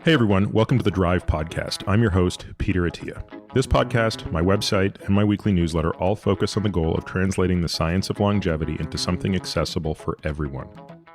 Hey everyone, welcome to the Drive Podcast. I'm your host, Peter Attia. This podcast, my website, and my weekly newsletter all focus on the goal of translating the science of longevity into something accessible for everyone.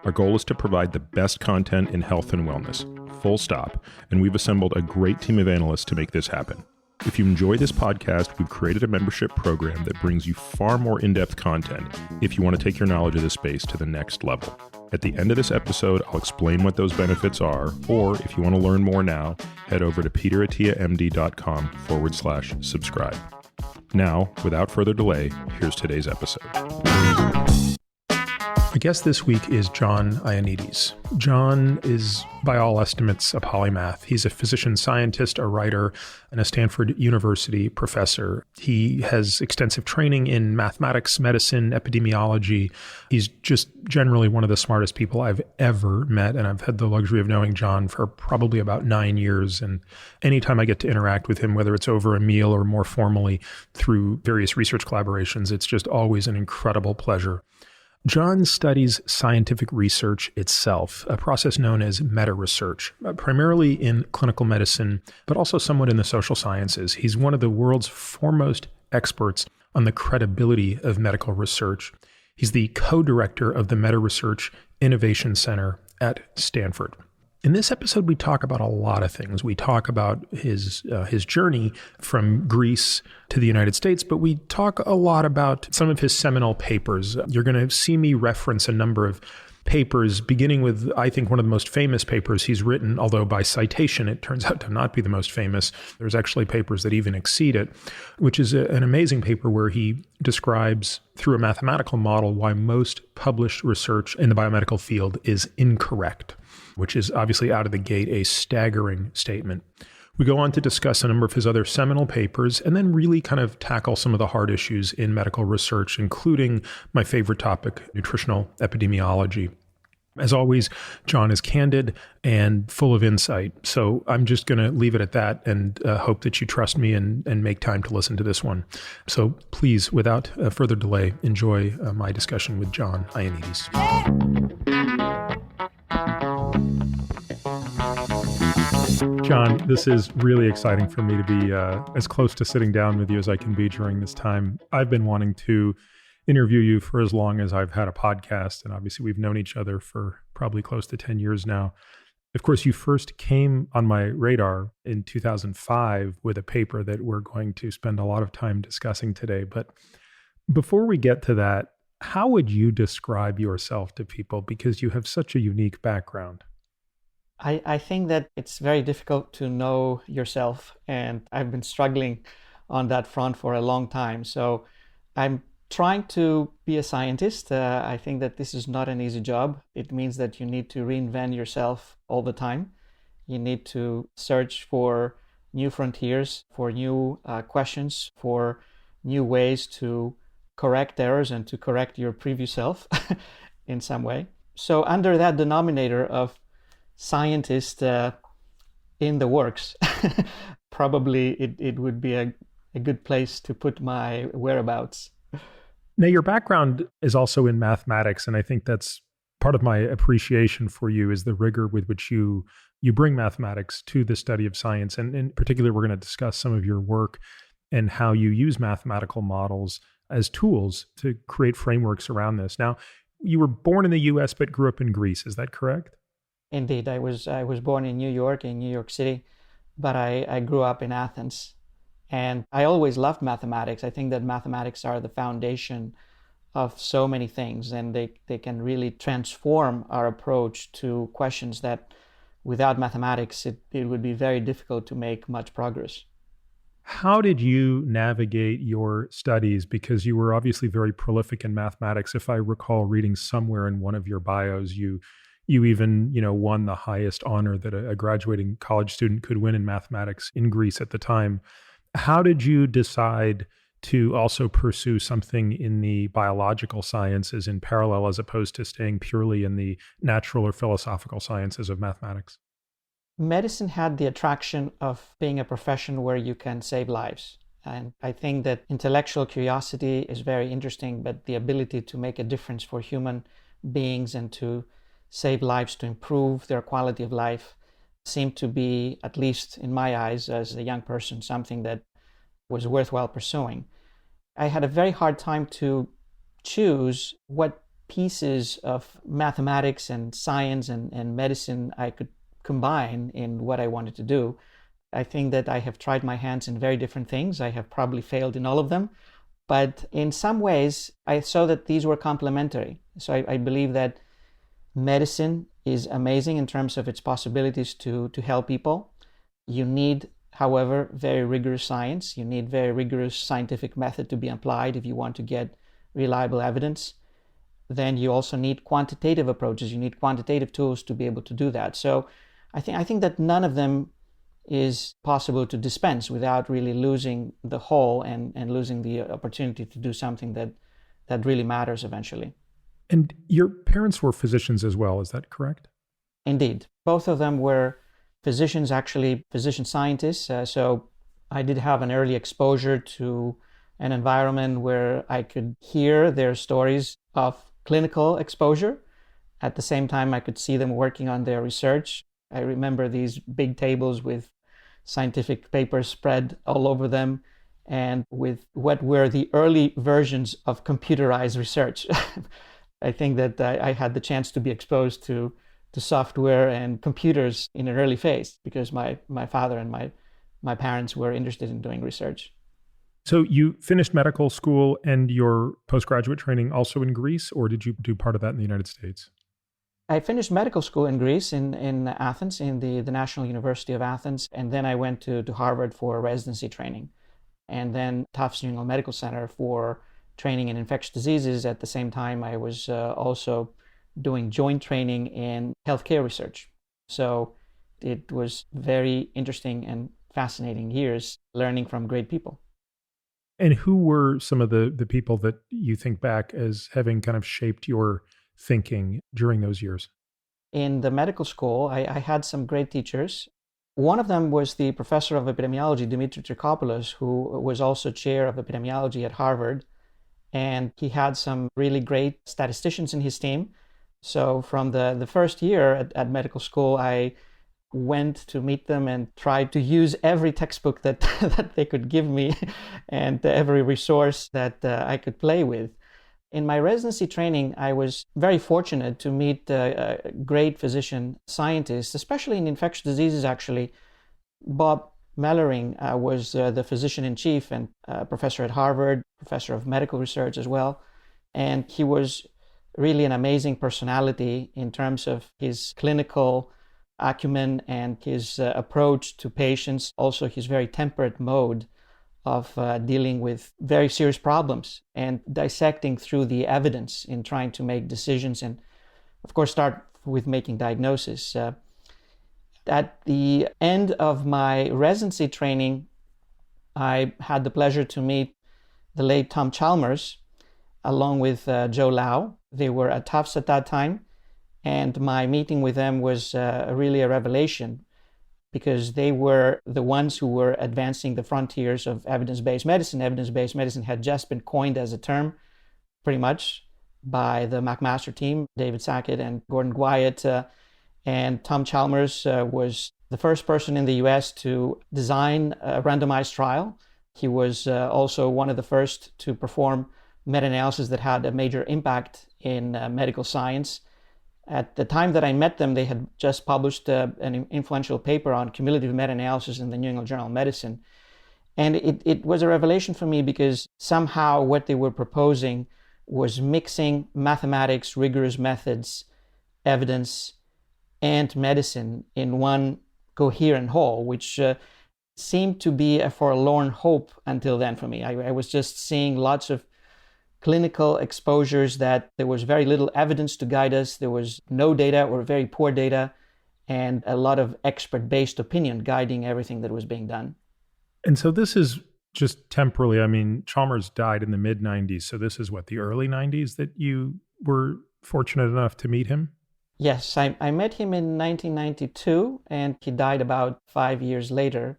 Our goal is to provide the best content in health and wellness, full stop, and we've assembled a great team of analysts to make this happen. If you enjoy this podcast, we've created a membership program that brings you far more in-depth content if you want to take your knowledge of this space to the next level. At the end of this episode, I'll explain what those benefits are, or if you want to learn more now, head over to peterattiamd.com/subscribe. Now, without further delay, here's today's episode. My guest this week is John Ioannidis. John is, by all estimates, a polymath. He's a physician scientist, a writer, and a Stanford University professor. He has extensive training in mathematics, medicine, epidemiology. He's just generally one of the smartest people I've ever met, and I've had the luxury of knowing John for probably about 9 years. And anytime I get to interact with him, whether it's over a meal or more formally through various research collaborations, it's just always an incredible pleasure. John studies scientific research itself, a process known as meta-research, primarily in clinical medicine, but also somewhat in the social sciences. He's one of the world's foremost experts on the credibility of medical research. He's the co-director of the Meta-Research Innovation Center at Stanford. In this episode, we talk about a lot of things. We talk about his journey from Greece to the United States, but we talk a lot about some of his seminal papers. You're going to see me reference a number of papers, beginning with, I think, one of the most famous papers he's written, although by citation, it turns out to not be the most famous. There's actually papers that even exceed it, which is an amazing paper where he describes through a mathematical model why most published research in the biomedical field is incorrect, which is obviously out of the gate a staggering statement. We go on to discuss a number of his other seminal papers and then really kind of tackle some of the hard issues in medical research, including my favorite topic, nutritional epidemiology. As always, John is candid and full of insight. So I'm just going to leave it at that and hope that you trust me and make time to listen to this one. So please, without further delay, enjoy my discussion with John Ioannidis. John, this is really exciting for me to be as close to sitting down with you as I can be during this time. I've been wanting to interview you for as long as I've had a podcast, and obviously we've known each other for probably close to 10 years now. Of course, you first came on my radar in 2005 with a paper that we're going to spend a lot of time discussing today. But before we get to that, how would you describe yourself to people? Because you have such a unique background. I think that it's very difficult to know yourself, and I've been struggling on that front for a long time. So I'm trying to be a scientist. I think that this is not an easy job. It means that you need to reinvent yourself all the time. You need to search for new frontiers, for new questions, for new ways to correct errors and to correct your previous self in some way. So under that denominator of scientist in the works, probably it would be a good place to put my whereabouts. Now, your background is also in mathematics, and I think that's part of my appreciation for you is the rigor with which you bring mathematics to the study of science. And in particular, we're going to discuss some of your work and how you use mathematical models as tools to create frameworks around this. Now, you were born in the US but grew up in Greece, is that correct? Indeed, I was born in New York City, but I grew up in Athens. And I always loved mathematics. I think that mathematics are the foundation of so many things, and they can really transform our approach to questions that without mathematics, it would be very difficult to make much progress. How did you navigate your studies? Because you were obviously very prolific in mathematics. If I recall reading somewhere in one of your bios, you even, won the highest honor that a graduating college student could win in mathematics in Greece at the time. How did you decide to also pursue something in the biological sciences in parallel as opposed to staying purely in the natural or philosophical sciences of mathematics? Medicine had the attraction of being a profession where you can save lives. And I think that intellectual curiosity is very interesting, but the ability to make a difference for human beings and to save lives, to improve their quality of life, seemed to be, at least in my eyes as a young person, something that was worthwhile pursuing. I had a very hard time to choose what pieces of mathematics and science and medicine I could combine in what I wanted to do. I think that I have tried my hands in very different things. I have probably failed in all of them. But in some ways, I saw that these were complementary. So I believe that medicine is amazing in terms of its possibilities to help people. You need, however, very rigorous science. You need very rigorous scientific method to be applied if you want to get reliable evidence. Then you also need quantitative approaches. You need quantitative tools to be able to do that. So I think that none of them is possible to dispense without really losing the whole and losing the opportunity to do something that really matters eventually. And your parents were physicians as well, is that correct? Indeed. Both of them were physicians, actually physician scientists. So I did have an early exposure to an environment where I could hear their stories of clinical exposure. At the same time, I could see them working on their research. I remember these big tables with scientific papers spread all over them and with what were the early versions of computerized research. I think that I had the chance to be exposed to software and computers in an early phase because my father and my parents were interested in doing research. So you finished medical school and your postgraduate training also in Greece, or did you do part of that in the United States? I finished medical school in Greece, in Athens, in the National University of Athens, and then I went to Harvard for residency training, and then Tufts New England Medical Center for training in infectious diseases. At the same time, I was also doing joint training in healthcare research. So it was very interesting and fascinating years learning from great people. And who were some of the people that you think back as having kind of shaped your thinking during those years? In the medical school, I had some great teachers. One of them was the professor of epidemiology, Dimitri Trikopoulos, who was also chair of epidemiology at Harvard. And he had some really great statisticians in his team. So from the first year at medical school, I went to meet them and tried to use every textbook that, that they could give me and every resource that I could play with. In my residency training, I was very fortunate to meet great physician scientists, especially in infectious diseases, actually. Bob Mellering was the physician-in-chief and professor at Harvard, professor of medical research as well. And he was really an amazing personality in terms of his clinical acumen and his approach to patients, also his very temperate mode of dealing with very serious problems and dissecting through the evidence in trying to make decisions and, of course, start with making diagnosis. At the end of my residency training, I had the pleasure to meet the late Tom Chalmers along with Joe Lau. They were at Tufts at that time, and my meeting with them was really a revelation, because they were the ones who were advancing the frontiers of evidence-based medicine. Evidence-based medicine had just been coined as a term, pretty much, by the McMaster team, David Sackett and Gordon Gwiat. And Tom Chalmers was the first person in the US to design a randomized trial. He was also one of the first to perform meta-analysis that had a major impact in medical science. At the time that I met them, they had just published an influential paper on cumulative meta-analysis in the New England Journal of Medicine. And it was a revelation for me because somehow what they were proposing was mixing mathematics, rigorous methods, evidence, and medicine in one coherent whole, which seemed to be a forlorn hope until then for me. I was just seeing lots of clinical exposures that there was very little evidence to guide us. There was no data or very poor data, and a lot of expert-based opinion guiding everything that was being done. And so this is just temporally, I mean, Chalmers died in the mid-90s. So this is what, the early 90s that you were fortunate enough to meet him? Yes, I met him in 1992, and he died about 5 years later.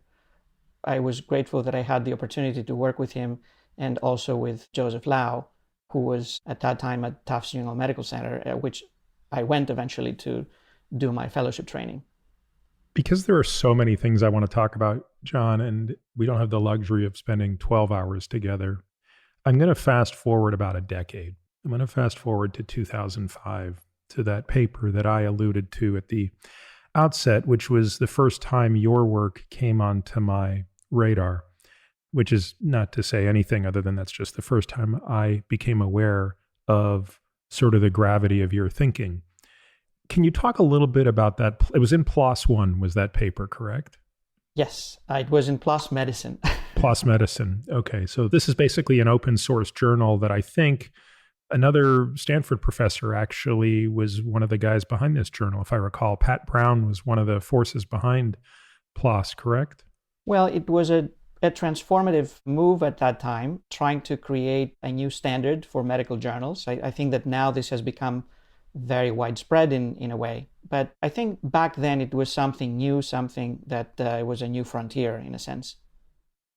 I was grateful that I had the opportunity to work with him and also with Joseph Lau, who was at that time at Tufts New England Medical Center, which I went eventually to do my fellowship training. Because there are so many things I want to talk about, John, and we don't have the luxury of spending 12 hours together, I'm going to fast forward about a decade. I'm going to fast forward to 2005, to that paper that I alluded to at the outset, which was the first time your work came onto my radar, which is not to say anything other than that's just the first time I became aware of sort of the gravity of your thinking. Can you talk a little bit about that? It was in PLOS One, was that paper, correct? Yes, it was in PLOS Medicine. PLOS Medicine. Okay, so this is basically an open source journal that I think another Stanford professor actually was one of the guys behind this journal. If I recall, Pat Brown was one of the forces behind PLOS, correct? Well, it was a transformative move at that time, trying to create a new standard for medical journals. I think that now this has become very widespread in a way. But I think back then it was something new, something that was a new frontier in a sense.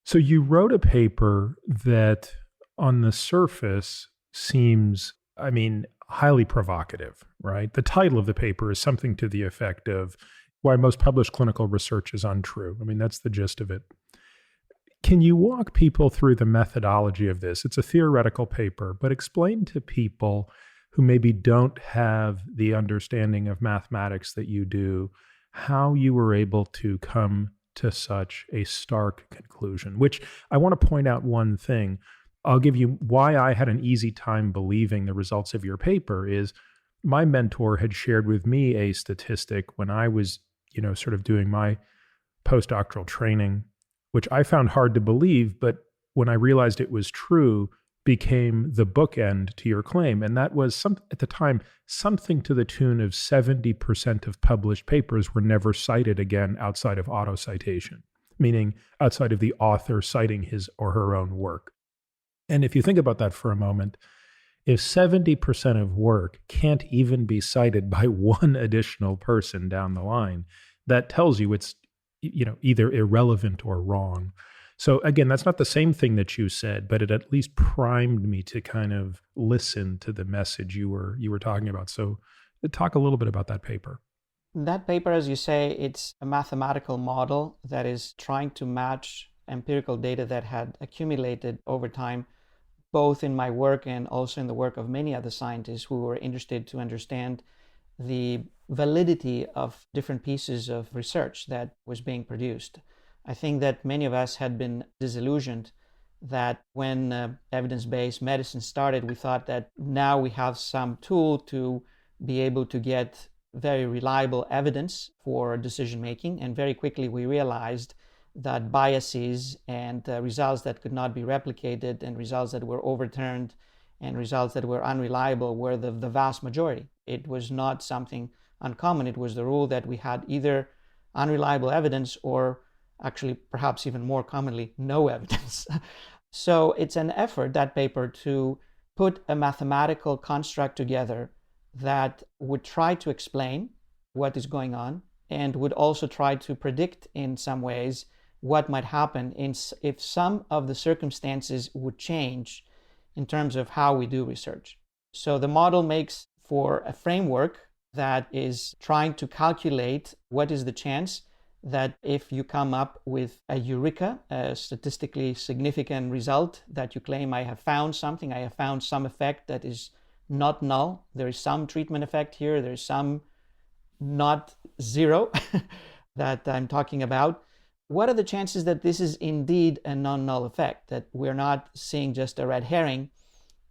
So you wrote a paper that on the surface seems, highly provocative, right? The title of the paper is something to the effect of why most published clinical research is untrue. That's the gist of it. Can you walk people through the methodology of this? It's a theoretical paper, but explain to people who maybe don't have the understanding of mathematics that you do, how you were able to come to such a stark conclusion, which I want to point out one thing. I'll give you why I had an easy time believing the results of your paper is my mentor had shared with me a statistic when I was, sort of doing my postdoctoral training, which I found hard to believe, but when I realized it was true, became the bookend to your claim. And that was at the time, something to the tune of 70% of published papers were never cited again outside of auto-citation, meaning outside of the author citing his or her own work. And if you think about that for a moment, if 70% of work can't even be cited by one additional person down the line, that tells you it's either irrelevant or wrong. So again, that's not the same thing that you said, but it at least primed me to kind of listen to the message you were talking about. So talk a little bit about that paper. That paper, as you say, it's a mathematical model that is trying to match empirical data that had accumulated over time, both in my work and also in the work of many other scientists who were interested to understand the validity of different pieces of research that was being produced. I think that many of us had been disillusioned that when evidence-based medicine started, we thought that now we have some tool to be able to get very reliable evidence for decision-making. And very quickly we realized that biases and results that could not be replicated and results that were overturned and results that were unreliable were the vast majority. It was not something uncommon. It was the rule that we had either unreliable evidence or actually perhaps even more commonly no evidence. So it's an effort, that paper, to put a mathematical construct together that would try to explain what is going on and would also try to predict in some ways what might happen if some of the circumstances would change in terms of how we do research. So the model makes for a framework that is trying to calculate what is the chance that if you come up with a eureka, a statistically significant result that you claim, I have found something, I have found some effect that is not null, there is some treatment effect here, there is some not zero that I'm talking about. What are the chances that this is indeed a non-null effect, that we're not seeing just a red herring?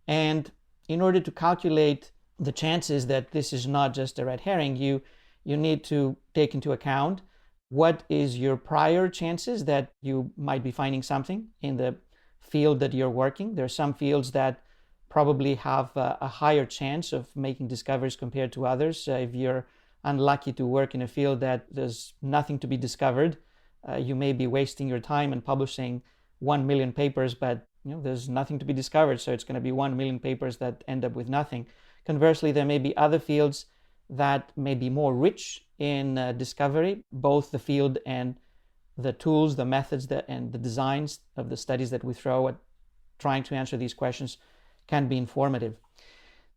And in order to calculate the chances that this is not just a red herring, you need to take into account what is your prior chances that you might be finding something in the field that you're working. There are some fields that probably have a higher chance of making discoveries compared to others. If you're unlucky to work in a field that there's nothing to be discovered, you may be wasting your time and publishing 1 million papers, but there's nothing to be discovered, so it's going to be 1 million papers that end up with nothing. Conversely, there may be other fields that may be more rich in discovery, both the field and the tools, the methods and the designs of the studies that we throw at trying to answer these questions can be informative.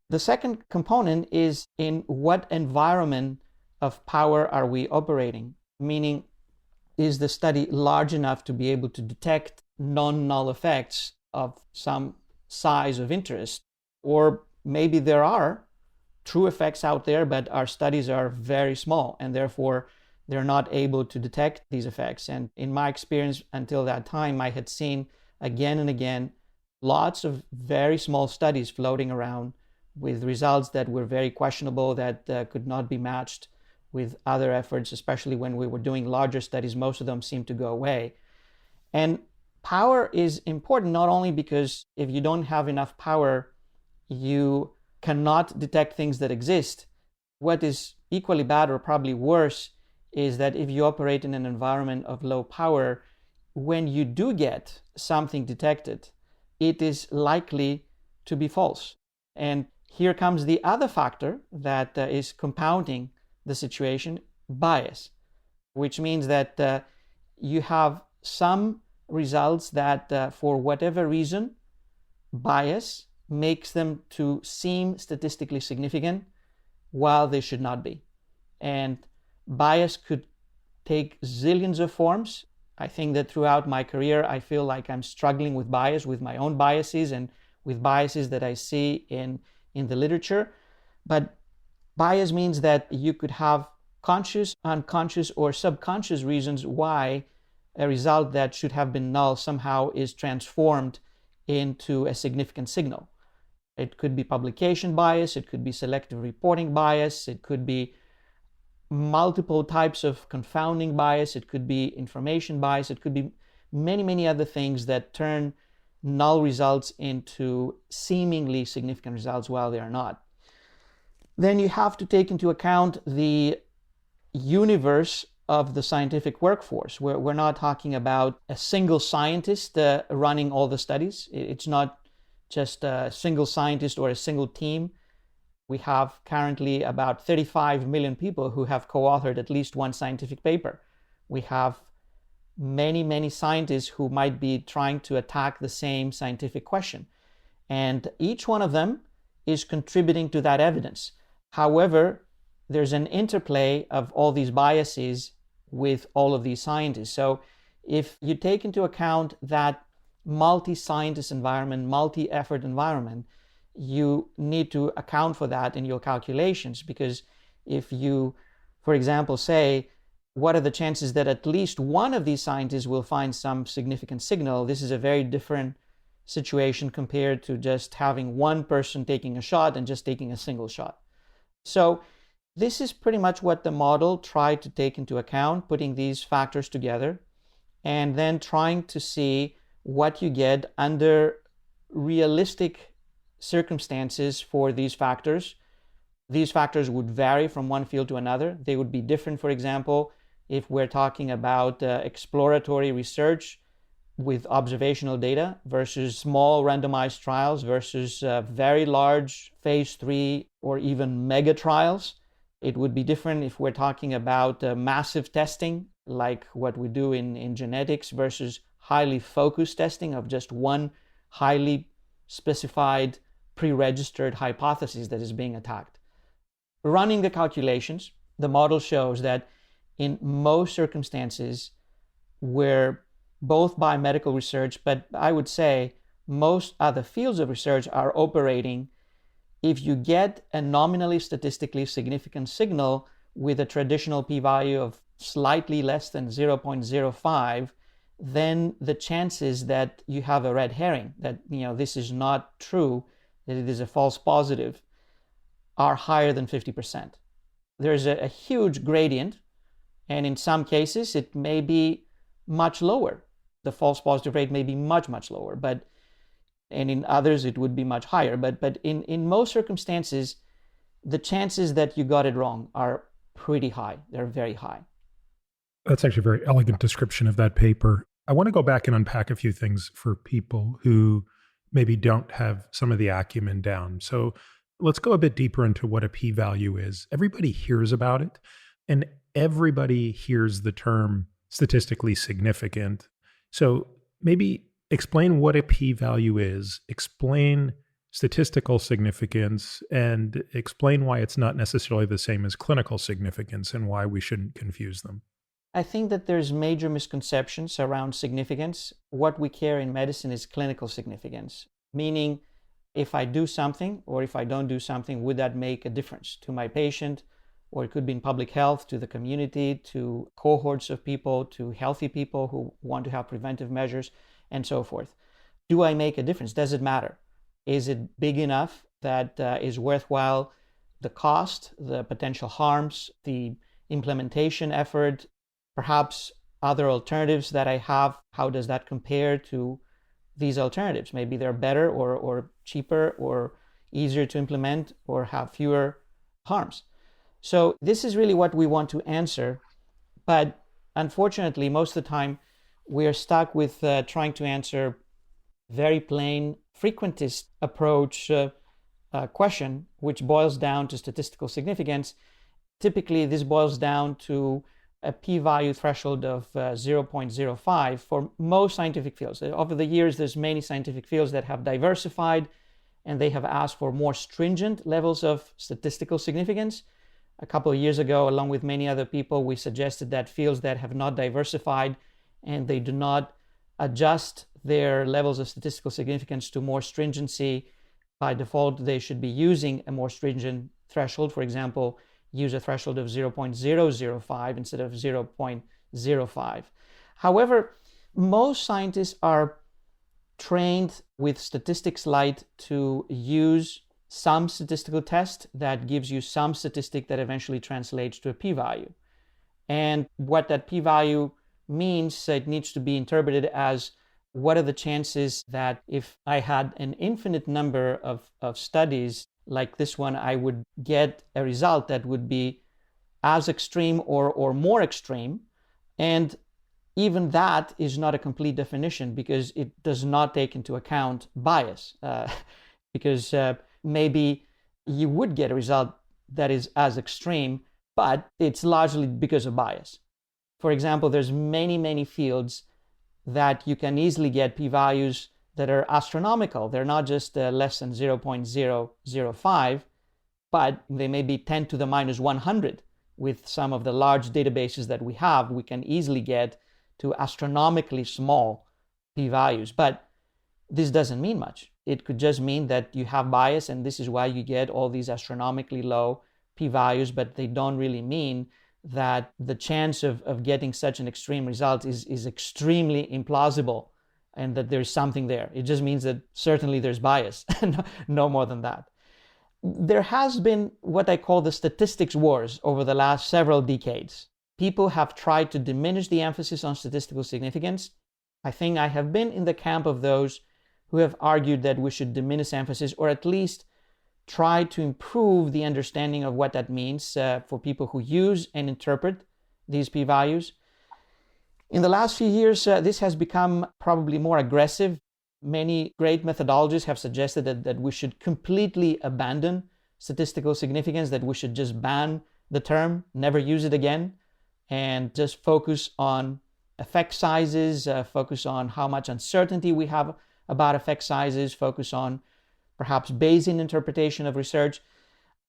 The second component is in what environment of power are we operating? meaning is the study large enough to be able to detect non-null effects of some size of interest? Or maybe there are true effects out there, but our studies are very small and therefore they're not able to detect these effects. And in my experience until that time, I had seen again and again lots of very small studies floating around with results that were very questionable, that could not be matched with other efforts, especially when we were doing larger studies. Most of them seemed to go away. And power is important not only because if you don't have enough power, you cannot detect things that exist. What is equally bad or probably worse is that if you operate in an environment of low power, when you do get something detected, it is likely to be false. And here comes the other factor that is compounding the situation: bias, which means that you have some results that for whatever reason, bias makes them to seem statistically significant while they should not be. And bias could take zillions of forms. I think that throughout my career, I feel like I'm struggling with bias, with my own biases and with biases that I see in the literature. But bias means that you could have conscious, unconscious, or subconscious reasons why a result that should have been null somehow is transformed into a significant signal. It could be publication bias, it could be selective reporting bias, it could be multiple types of confounding bias, it could be information bias, it could be many, many other things that turn null results into seemingly significant results while they are not. Then you have to take into account the universe of the scientific workforce. We're not talking about a single scientist running all the studies. It's not just a single scientist or a single team. We have currently about 35 million people who have co-authored at least one scientific paper. We have many, many scientists who might be trying to attack the same scientific question. And each one of them is contributing to that evidence. However, there's an interplay of all these biases with all of these scientists. So if you take into account that multi-scientist environment, multi-effort environment, you need to account for that in your calculations, because if you, for example, say, what are the chances that at least one of these scientists will find some significant signal, this is a very different situation compared to just having one person taking a shot and just taking a single shot. So this is pretty much what the model tried to take into account, putting these factors together and then trying to see what you get under realistic circumstances for these factors. These factors would vary from one field to another. They would be different, for example, if we're talking about exploratory research with observational data versus small randomized trials versus very large phase 3 or even mega trials. It would be different if we're talking about massive testing, like what we do in genetics, versus highly focused testing of just one highly specified pre-registered hypothesis that is being attacked. Running the calculations, the model shows that in most circumstances where both biomedical research, but I would say most other fields of research are operating, if you get a nominally statistically significant signal with a traditional p-value of slightly less than 0.05, then the chances that you have a red herring, that this is not true, that it is a false positive, are higher than 50%. There's a huge gradient, and in some cases it may be much lower. The false positive rate may be much, much lower, and in others it would be much higher. But in most circumstances, the chances that you got it wrong are pretty high. They're very high. That's actually a very elegant description of that paper. I want to go back and unpack a few things for people who maybe don't have some of the acumen down. So let's go a bit deeper into what a p-value is. Everybody hears about it, and everybody hears the term statistically significant. So maybe explain what a p-value is, explain statistical significance, and explain why it's not necessarily the same as clinical significance and why we shouldn't confuse them. I think that there's major misconceptions around significance. What we care in medicine is clinical significance, meaning if I do something or if I don't do something, would that make a difference to my patient? Or it could be in public health, to the community, to cohorts of people, to healthy people who want to have preventive measures, and so forth. Do I make a difference? Does it matter? Is it big enough that is worthwhile the cost, the potential harms, the implementation effort, perhaps other alternatives that I have? How does that compare to these alternatives? Maybe they're better or cheaper or easier to implement or have fewer harms. So this is really what we want to answer. But unfortunately, most of the time, we're stuck with trying to answer very plain frequentist approach question, which boils down to statistical significance. Typically, this boils down to a p-value threshold of 0.05 for most scientific fields. Over the years, there's many scientific fields that have diversified, and they have asked for more stringent levels of statistical significance. A couple of years ago, along with many other people, we suggested that fields that have not diversified and they do not adjust their levels of statistical significance to more stringency, by default, they should be using a more stringent threshold. For example, use a threshold of 0.005 instead of 0.05. However, most scientists are trained with statistics light to use some statistical test that gives you some statistic that eventually translates to a p-value. And what that p-value means, it needs to be interpreted as what are the chances that if I had an infinite number of studies like this one, I would get a result that would be as extreme or more extreme. And even that is not a complete definition because it does not take into account bias. Because maybe you would get a result that is as extreme, but it's largely because of bias. For example, there's many fields that you can easily get p-values that are astronomical. They're not just less than 0.005, but they may be 10 to the minus 100. With some of the large databases that we have, we can easily get to astronomically small p-values. But this doesn't mean much. It could just mean that you have bias, and this is why you get all these astronomically low p-values, but they don't really mean that the chance of getting such an extreme result is extremely implausible and that there's something there. It just means that certainly there's bias, no more than that. There has been what I call the statistics wars over the last several decades. People have tried to diminish the emphasis on statistical significance. I think I have been in the camp of those who have argued that we should diminish emphasis, or at least try to improve the understanding of what that means for people who use and interpret these p-values. In the last few years, this has become probably more aggressive. Many great methodologists have suggested that we should completely abandon statistical significance, that we should just ban the term, never use it again, and just focus on effect sizes, focus on how much uncertainty we have about effect sizes, focus on perhaps Bayesian interpretation of research.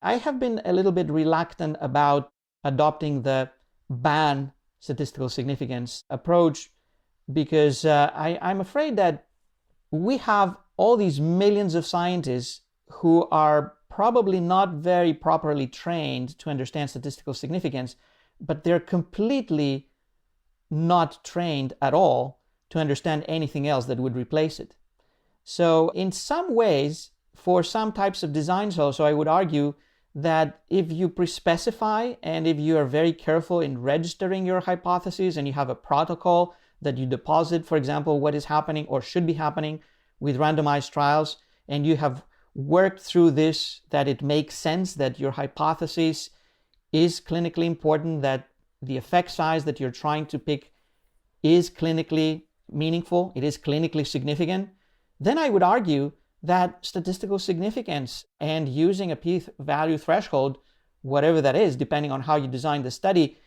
I have been a little bit reluctant about adopting the ban statistical significance approach because I'm afraid that we have all these millions of scientists who are probably not very properly trained to understand statistical significance, but they're completely not trained at all to understand anything else that would replace it. So in some ways, for some types of designs also, I would argue that if you pre-specify and if you are very careful in registering your hypotheses and you have a protocol that you deposit, for example, what is happening or should be happening with randomized trials, and you have worked through this, that it makes sense that your hypothesis is clinically important, that the effect size that you're trying to pick is clinically meaningful, it is clinically significant, then I would argue that statistical significance and using a p-value threshold, whatever that is, depending on how you design the study,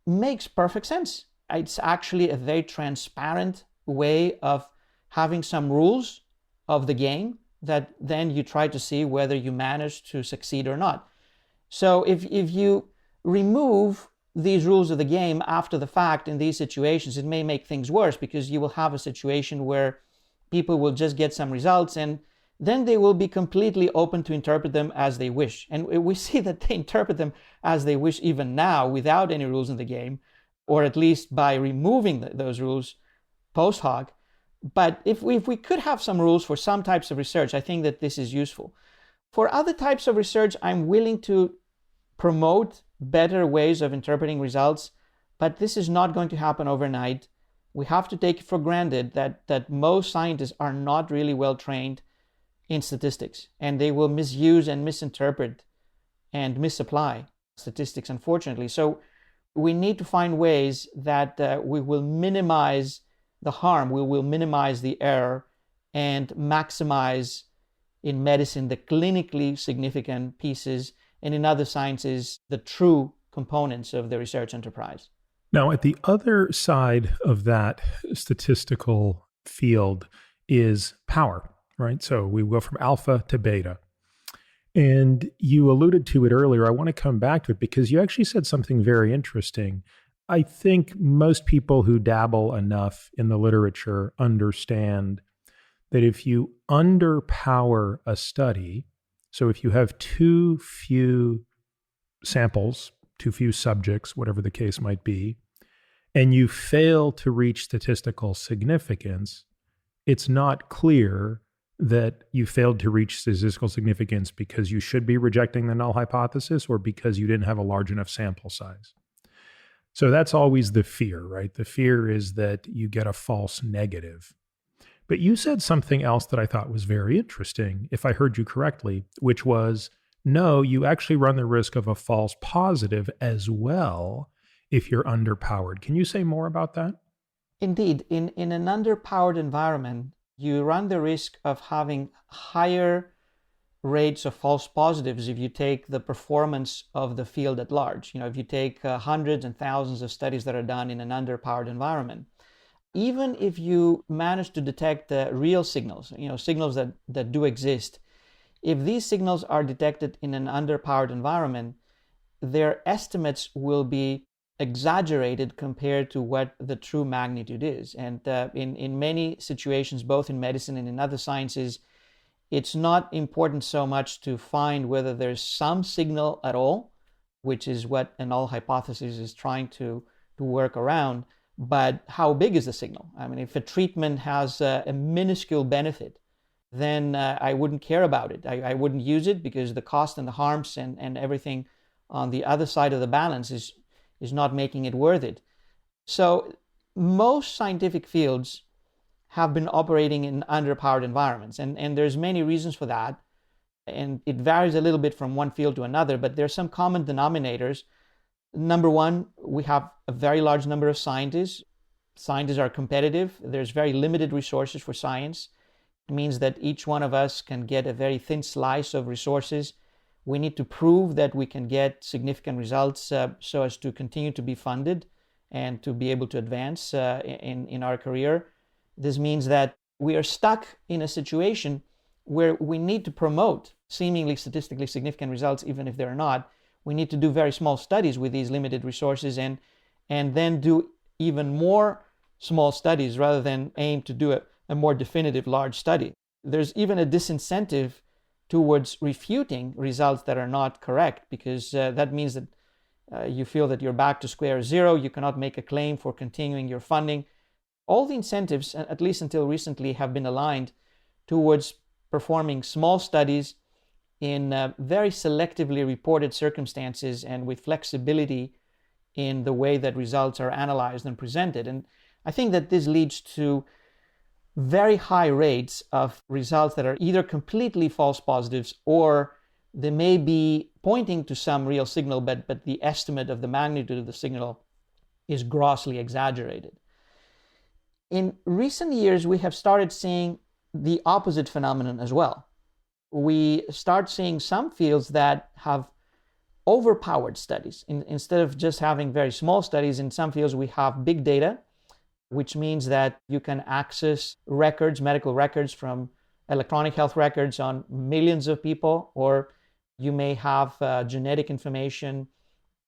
makes perfect sense. It's actually a very transparent way of having some rules of the game that then you try to see whether you manage to succeed or not. So if you remove these rules of the game after the fact in these situations, it may make things worse, because you will have a situation where people will just get some results and then they will be completely open to interpret them as they wish. And we see that they interpret them as they wish even now without any rules in the game, or at least by removing those rules post hoc. But if we could have some rules for some types of research, I think that this is useful. For other types of research, I'm willing to promote better ways of interpreting results, but this is not going to happen overnight. We have to take it for granted that most scientists are not really well trained in statistics, and they will misuse and misinterpret and misapply statistics, unfortunately. So we need to find ways that we will minimize the harm, we will minimize the error, and maximize in medicine the clinically significant pieces, and in other sciences the true components of the research enterprise. Now, at the other side of that statistical field is power, right? So we go from alpha to beta. And you alluded to it earlier. I want to come back to it because you actually said something very interesting. I think most people who dabble enough in the literature understand that if you underpower a study, so if you have too few samples, too few subjects, whatever the case might be, and you fail to reach statistical significance, it's not clear that you failed to reach statistical significance because you should be rejecting the null hypothesis or because you didn't have a large enough sample size. So that's always the fear, right? The fear is that you get a false negative. But you said something else that I thought was very interesting, if I heard you correctly, which was, no, you actually run the risk of a false positive as well if you're underpowered. Can you say more about that? Indeed, in an underpowered environment, you run the risk of having higher rates of false positives if you take the performance of the field at large. If you take hundreds and thousands of studies that are done in an underpowered environment, even if you manage to detect real signals, signals that do exist, if these signals are detected in an underpowered environment, their estimates will be exaggerated compared to what the true magnitude is. And in many situations, both in medicine and in other sciences, it's not important so much to find whether there's some signal at all, which is what a null hypothesis is trying to work around, but how big is the signal? I mean, if a treatment has a minuscule benefit, then I wouldn't care about it. I wouldn't use it because the cost and the harms and everything on the other side of the balance is not making it worth it. So most scientific fields have been operating in underpowered environments, and there's many reasons for that, and it varies a little bit from one field to another, but there's some common denominators. Number one, we have a very large number of scientists. Scientists are competitive. There's very limited resources for science. It means that each one of us can get a very thin slice of resources. We need to prove that we can get significant results so as to continue to be funded and to be able to advance in our career. This means that we are stuck in a situation where we need to promote seemingly statistically significant results, even if they're not. We need to do very small studies with these limited resources and then do even more small studies rather than aim to do a more definitive large study. There's even a disincentive towards refuting results that are not correct, because that means that you feel that you're back to square zero. You cannot make a claim for continuing your funding. All the incentives, at least until recently, have been aligned towards performing small studies in very selectively reported circumstances and with flexibility in the way that results are analyzed and presented. And I think that this leads to very high rates of results that are either completely false positives or they may be pointing to some real signal, but the estimate of the magnitude of the signal is grossly exaggerated. In recent years, we have started seeing the opposite phenomenon as well. We start seeing some fields that have overpowered studies. Instead of just having very small studies, in some fields we have big data, which means that you can access records, medical records from electronic health records on millions of people, or you may have genetic information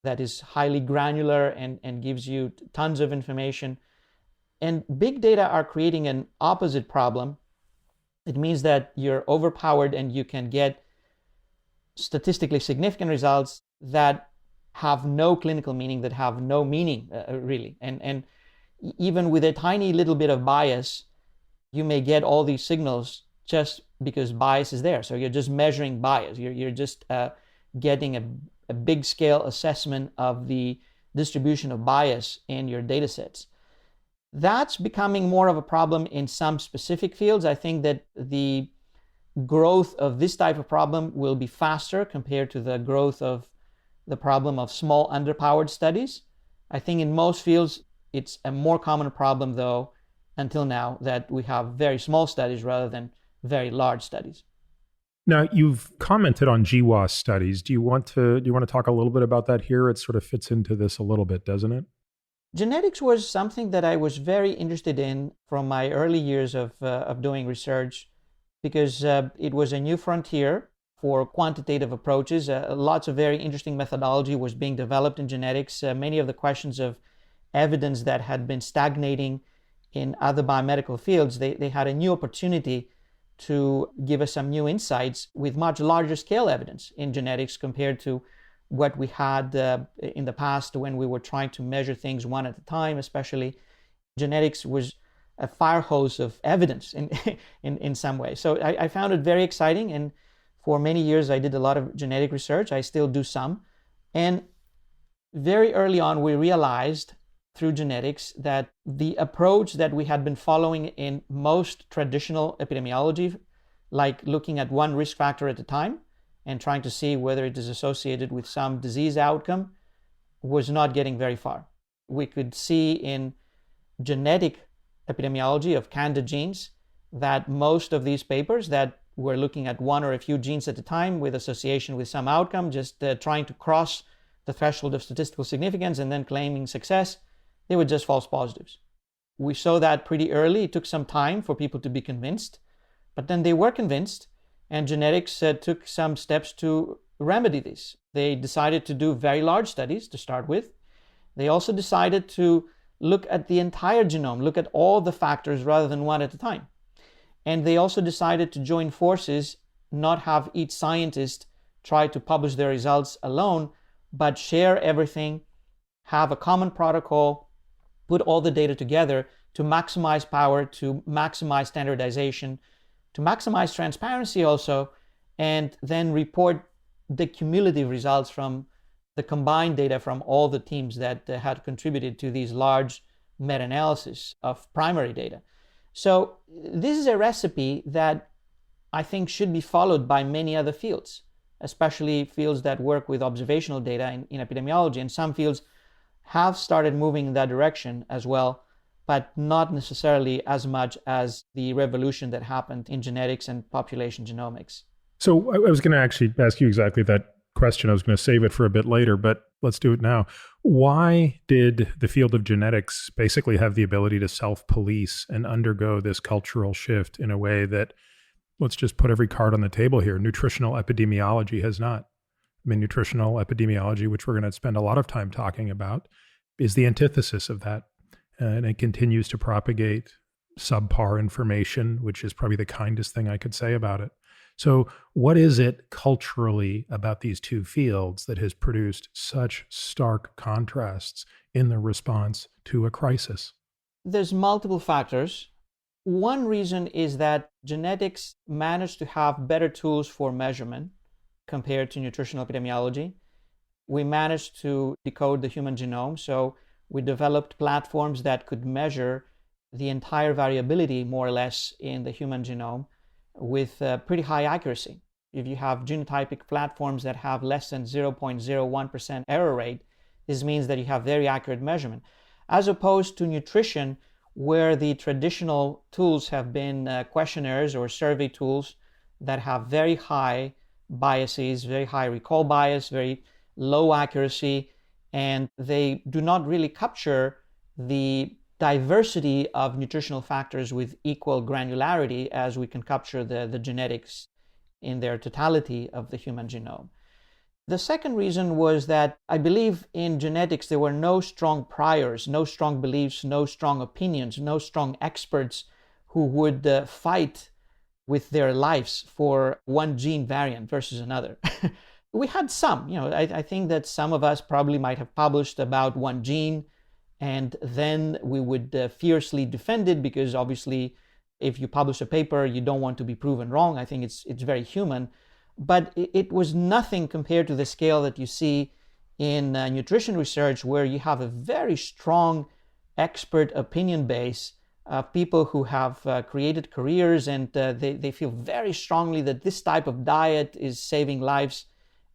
that is highly granular and gives you tons of information. And big data are creating an opposite problem. It means that you're overpowered and you can get statistically significant results that have no clinical meaning, that have no meaning really. And even with a tiny little bit of bias, you may get all these signals just because bias is there. So you're just measuring bias. You're just getting a big scale assessment of the distribution of bias in your data sets. That's becoming more of a problem in some specific fields. I think that the growth of this type of problem will be faster compared to the growth of the problem of small underpowered studies. I think in most fields, it's a more common problem, though, until now, that we have very small studies rather than very large studies. Now, you've commented on GWAS studies. Do you want to talk a little bit about that here? It sort of fits into this a little bit, doesn't it? Genetics was something that I was very interested in from my early years of doing research, because it was a new frontier for quantitative approaches. Lots of very interesting methodology was being developed in genetics. Many of the questions of evidence that had been stagnating in other biomedical fields, they had a new opportunity to give us some new insights with much larger scale evidence in genetics compared to what we had in the past when we were trying to measure things one at a time. Especially genetics was a fire hose of evidence in some way. So I found it very exciting, and for many years I did a lot of genetic research. I still do some, and very early on we realized through genetics that the approach that we had been following in most traditional epidemiology, like looking at one risk factor at a time and trying to see whether it is associated with some disease outcome, was not getting very far. We could see in genetic epidemiology of Candida genes that most of these papers that were looking at one or a few genes at a time with association with some outcome, just trying to cross the threshold of statistical significance and then claiming success, they were just false positives. We saw that pretty early. It took some time for people to be convinced, but then they were convinced, and genetics took some steps to remedy this. They decided to do very large studies to start with. They also decided to look at the entire genome, look at all the factors rather than one at a time. And they also decided to join forces, not have each scientist try to publish their results alone, but share everything, have a common protocol, put all the data together to maximize power, to maximize standardization, to maximize transparency also, and then report the cumulative results from the combined data from all the teams that had contributed to these large meta-analysis of primary data. So this is a recipe that I think should be followed by many other fields, especially fields that work with observational data in epidemiology. And some fields have started moving in that direction as well, but not necessarily as much as the revolution that happened in genetics and population genomics. So I was going to actually ask you exactly that question. I was going to save it for a bit later, but let's do it now. Why did the field of genetics basically have the ability to self-police and undergo this cultural shift in a way that, let's just put every card on the table here, nutritional epidemiology has not? I mean, nutritional epidemiology, which we're going to spend a lot of time talking about, is the antithesis of that. And it continues to propagate subpar information, which is probably the kindest thing I could say about it. So what is it culturally about these two fields that has produced such stark contrasts in the response to a crisis? There's multiple factors. One reason is that genetics managed to have better tools for measurement compared to nutritional epidemiology. We managed to decode the human genome, so we developed platforms that could measure the entire variability, more or less, in the human genome with pretty high accuracy. If you have genotypic platforms that have less than 0.01% error rate, this means that you have very accurate measurement, as opposed to nutrition, where the traditional tools have been questionnaires or survey tools that have very high biases, very high recall bias, very low accuracy, and they do not really capture the diversity of nutritional factors with equal granularity as we can capture the genetics in their totality of the human genome. The second reason was that I believe in genetics there were no strong priors, no strong beliefs, no strong opinions, no strong experts who would fight with their lives for one gene variant versus another. We had some, I think that some of us probably might have published about one gene, and then we would fiercely defend it, because obviously if you publish a paper, you don't want to be proven wrong. I think it's very human. But it was nothing compared to the scale that you see in nutrition research, where you have a very strong expert opinion base of people who have created careers, and they feel very strongly that this type of diet is saving lives,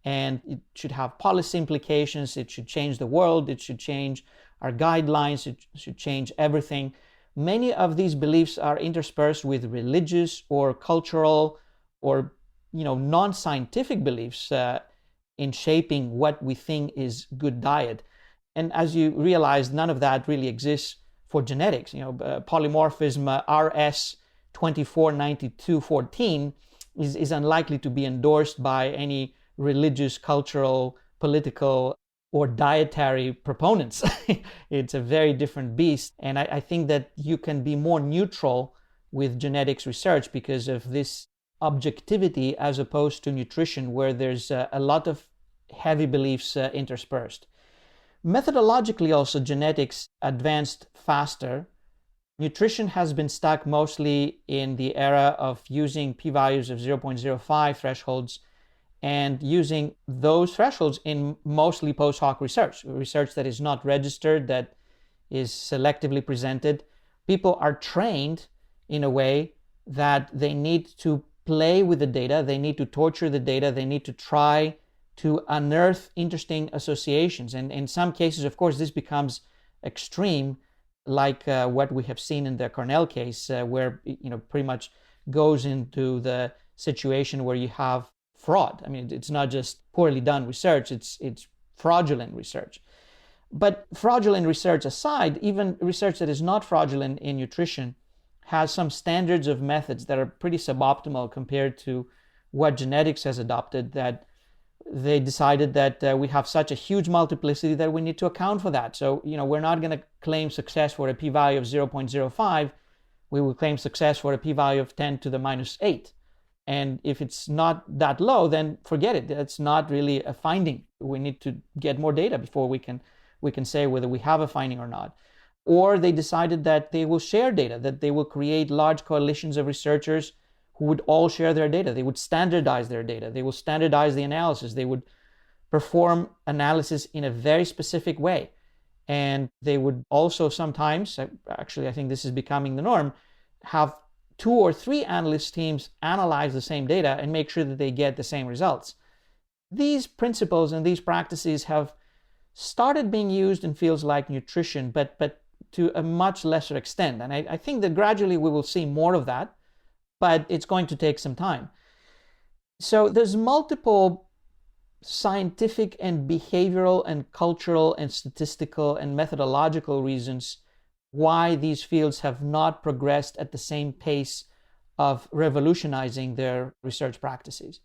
and it should have policy implications, it should change the world, it should change our guidelines, it should change everything. Many of these beliefs are interspersed with religious or cultural or non-scientific beliefs in shaping what we think is good diet. And as you realize, none of that really exists for genetics. Polymorphism RS249214 is unlikely to be endorsed by any religious, cultural, political, or dietary proponents. It's a very different beast. And I think that you can be more neutral with genetics research because of this objectivity, as opposed to nutrition, where there's a lot of heavy beliefs interspersed. Methodologically also, genetics advanced faster. Nutrition has been stuck mostly in the era of using p-values of 0.05 thresholds, and using those thresholds in mostly post hoc research that is not registered, that is selectively presented. People are trained in a way that they need to play with the data, they need to torture the data, they need to try to unearth interesting associations. And in some cases, of course, this becomes extreme, like what we have seen in the Cornell case, where pretty much goes into the situation where you have fraud. I mean, it's not just poorly done research, it's fraudulent research. But fraudulent research aside, even research that is not fraudulent in nutrition has some standards of methods that are pretty suboptimal compared to what genetics has adopted, that they decided that we have such a huge multiplicity that we need to account for that. So, we're not going to claim success for a p-value of 0.05. We will claim success for a p-value of 10 to the minus 8. And if it's not that low, then forget it. It's not really a finding. We need to get more data before we can say whether we have a finding or not. Or they decided that they will share data, that they will create large coalitions of researchers who would all share their data. They would standardize their data. They will standardize the analysis. They would perform analysis in a very specific way. And they would also sometimes, actually I think this is becoming the norm, have 2 or 3 analyst teams analyze the same data and make sure that they get the same results. These principles and these practices have started being used in fields like nutrition, but to a much lesser extent. And I think that gradually we will see more of that, but it's going to take some time. So there's multiple scientific and behavioral and cultural and statistical and methodological reasons why these fields have not progressed at the same pace of revolutionizing their research practices.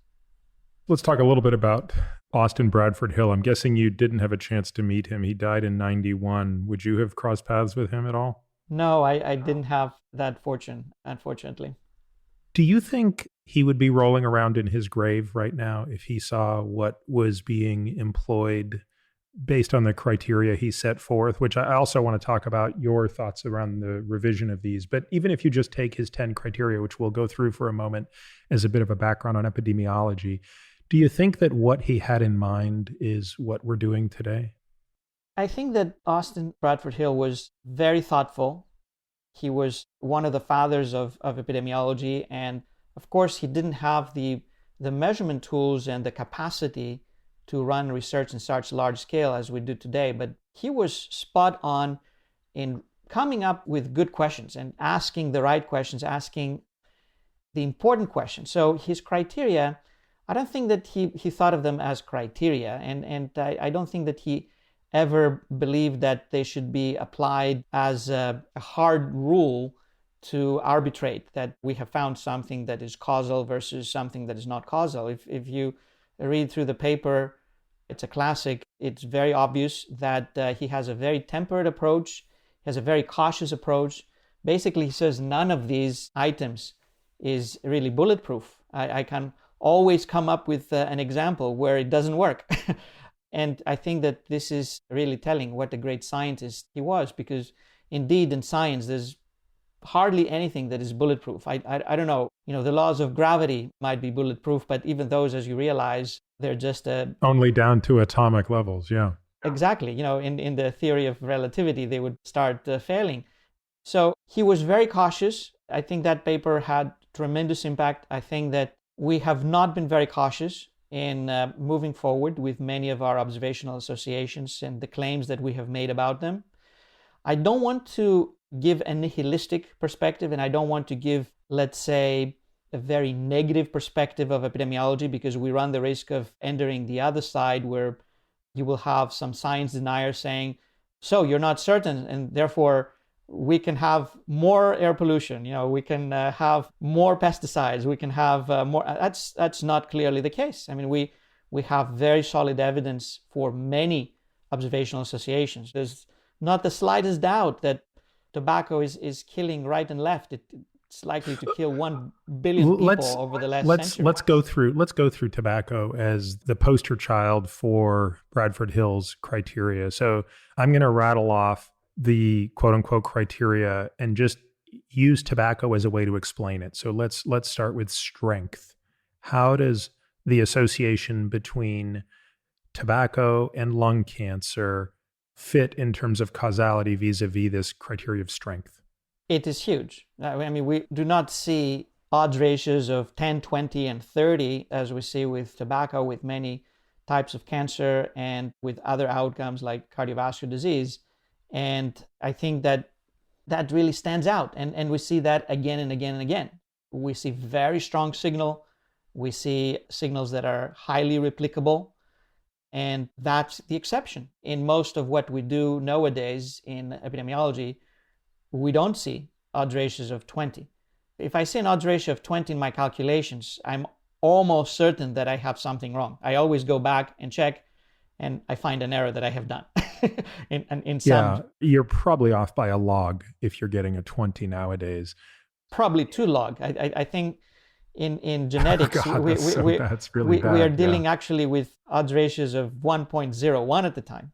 Let's talk a little bit about Austin Bradford Hill. I'm guessing you didn't have a chance to meet him. He died in 91. Would you have crossed paths with him at all? No, I didn't have that fortune, unfortunately. Do you think he would be rolling around in his grave right now if he saw what was being employed based on the criteria he set forth, which I also want to talk about your thoughts around the revision of these. But even if you just take his 10 criteria, which we'll go through for a moment as a bit of a background on epidemiology, do you think that what he had in mind is what we're doing today? I think that Austin Bradford Hill was very thoughtful. He was one of the fathers of epidemiology. And of course, he didn't have the measurement tools and the capacity to run research in such large scale as we do today. But he was spot on in coming up with good questions and asking the right questions, asking the important questions. So his criteria, I don't think that he thought of them as criteria. And I don't think that he ever believed that they should be applied as a hard rule to arbitrate that we have found something that is causal versus something that is not causal. If you read through the paper It's a classic. It's very obvious that he has a very tempered approach, he has a very cautious approach. Basically, he says none of these items is really bulletproof. I can always come up with an example where it doesn't work. And I think that this is really telling what a great scientist he was, because indeed in science, there's hardly anything that is bulletproof. I don't know, the laws of gravity might be bulletproof, but even those, as you realize, they're just only down to atomic levels. Yeah. Exactly. In the theory of relativity, they would start failing. So he was very cautious. I think that paper had tremendous impact. I think that we have not been very cautious in moving forward with many of our observational associations and the claims that we have made about them. I don't want to give a nihilistic perspective, and I don't want to give, let's say, a very negative perspective of epidemiology, because we run the risk of entering the other side where you will have some science deniers saying, so you're not certain, and therefore we can have more air pollution, we can have more pesticides, we can have more. That's not clearly the case. I mean, we have very solid evidence for many observational associations. There's not the slightest doubt that tobacco is killing right and left. It's likely to kill 1 billion people over the last century. Let's go through tobacco as the poster child for Bradford Hill's criteria. So I'm going to rattle off the quote unquote criteria and just use tobacco as a way to explain it. So let's start with strength. How does the association between tobacco and lung cancer fit in terms of causality vis-a-vis this criteria of strength? It is huge. I mean, we do not see odds ratios of 10, 20, and 30 as we see with tobacco, with many types of cancer and with other outcomes like cardiovascular disease. And I think that really stands out. And we see that again and again and again. We see very strong signal. We see signals that are highly replicable. And that's the exception. In most of what we do nowadays in epidemiology, we don't see odds ratios of 20. If I see an odds ratio of 20 in my calculations, I'm almost certain that I have something wrong. I always go back and check, and I find an error that I have done. Yeah, you're probably off by a log if you're getting a 20 nowadays. Probably 2 log. I think in genetics, that's really bad. We are dealing actually with odds ratios of 1.01 at the time.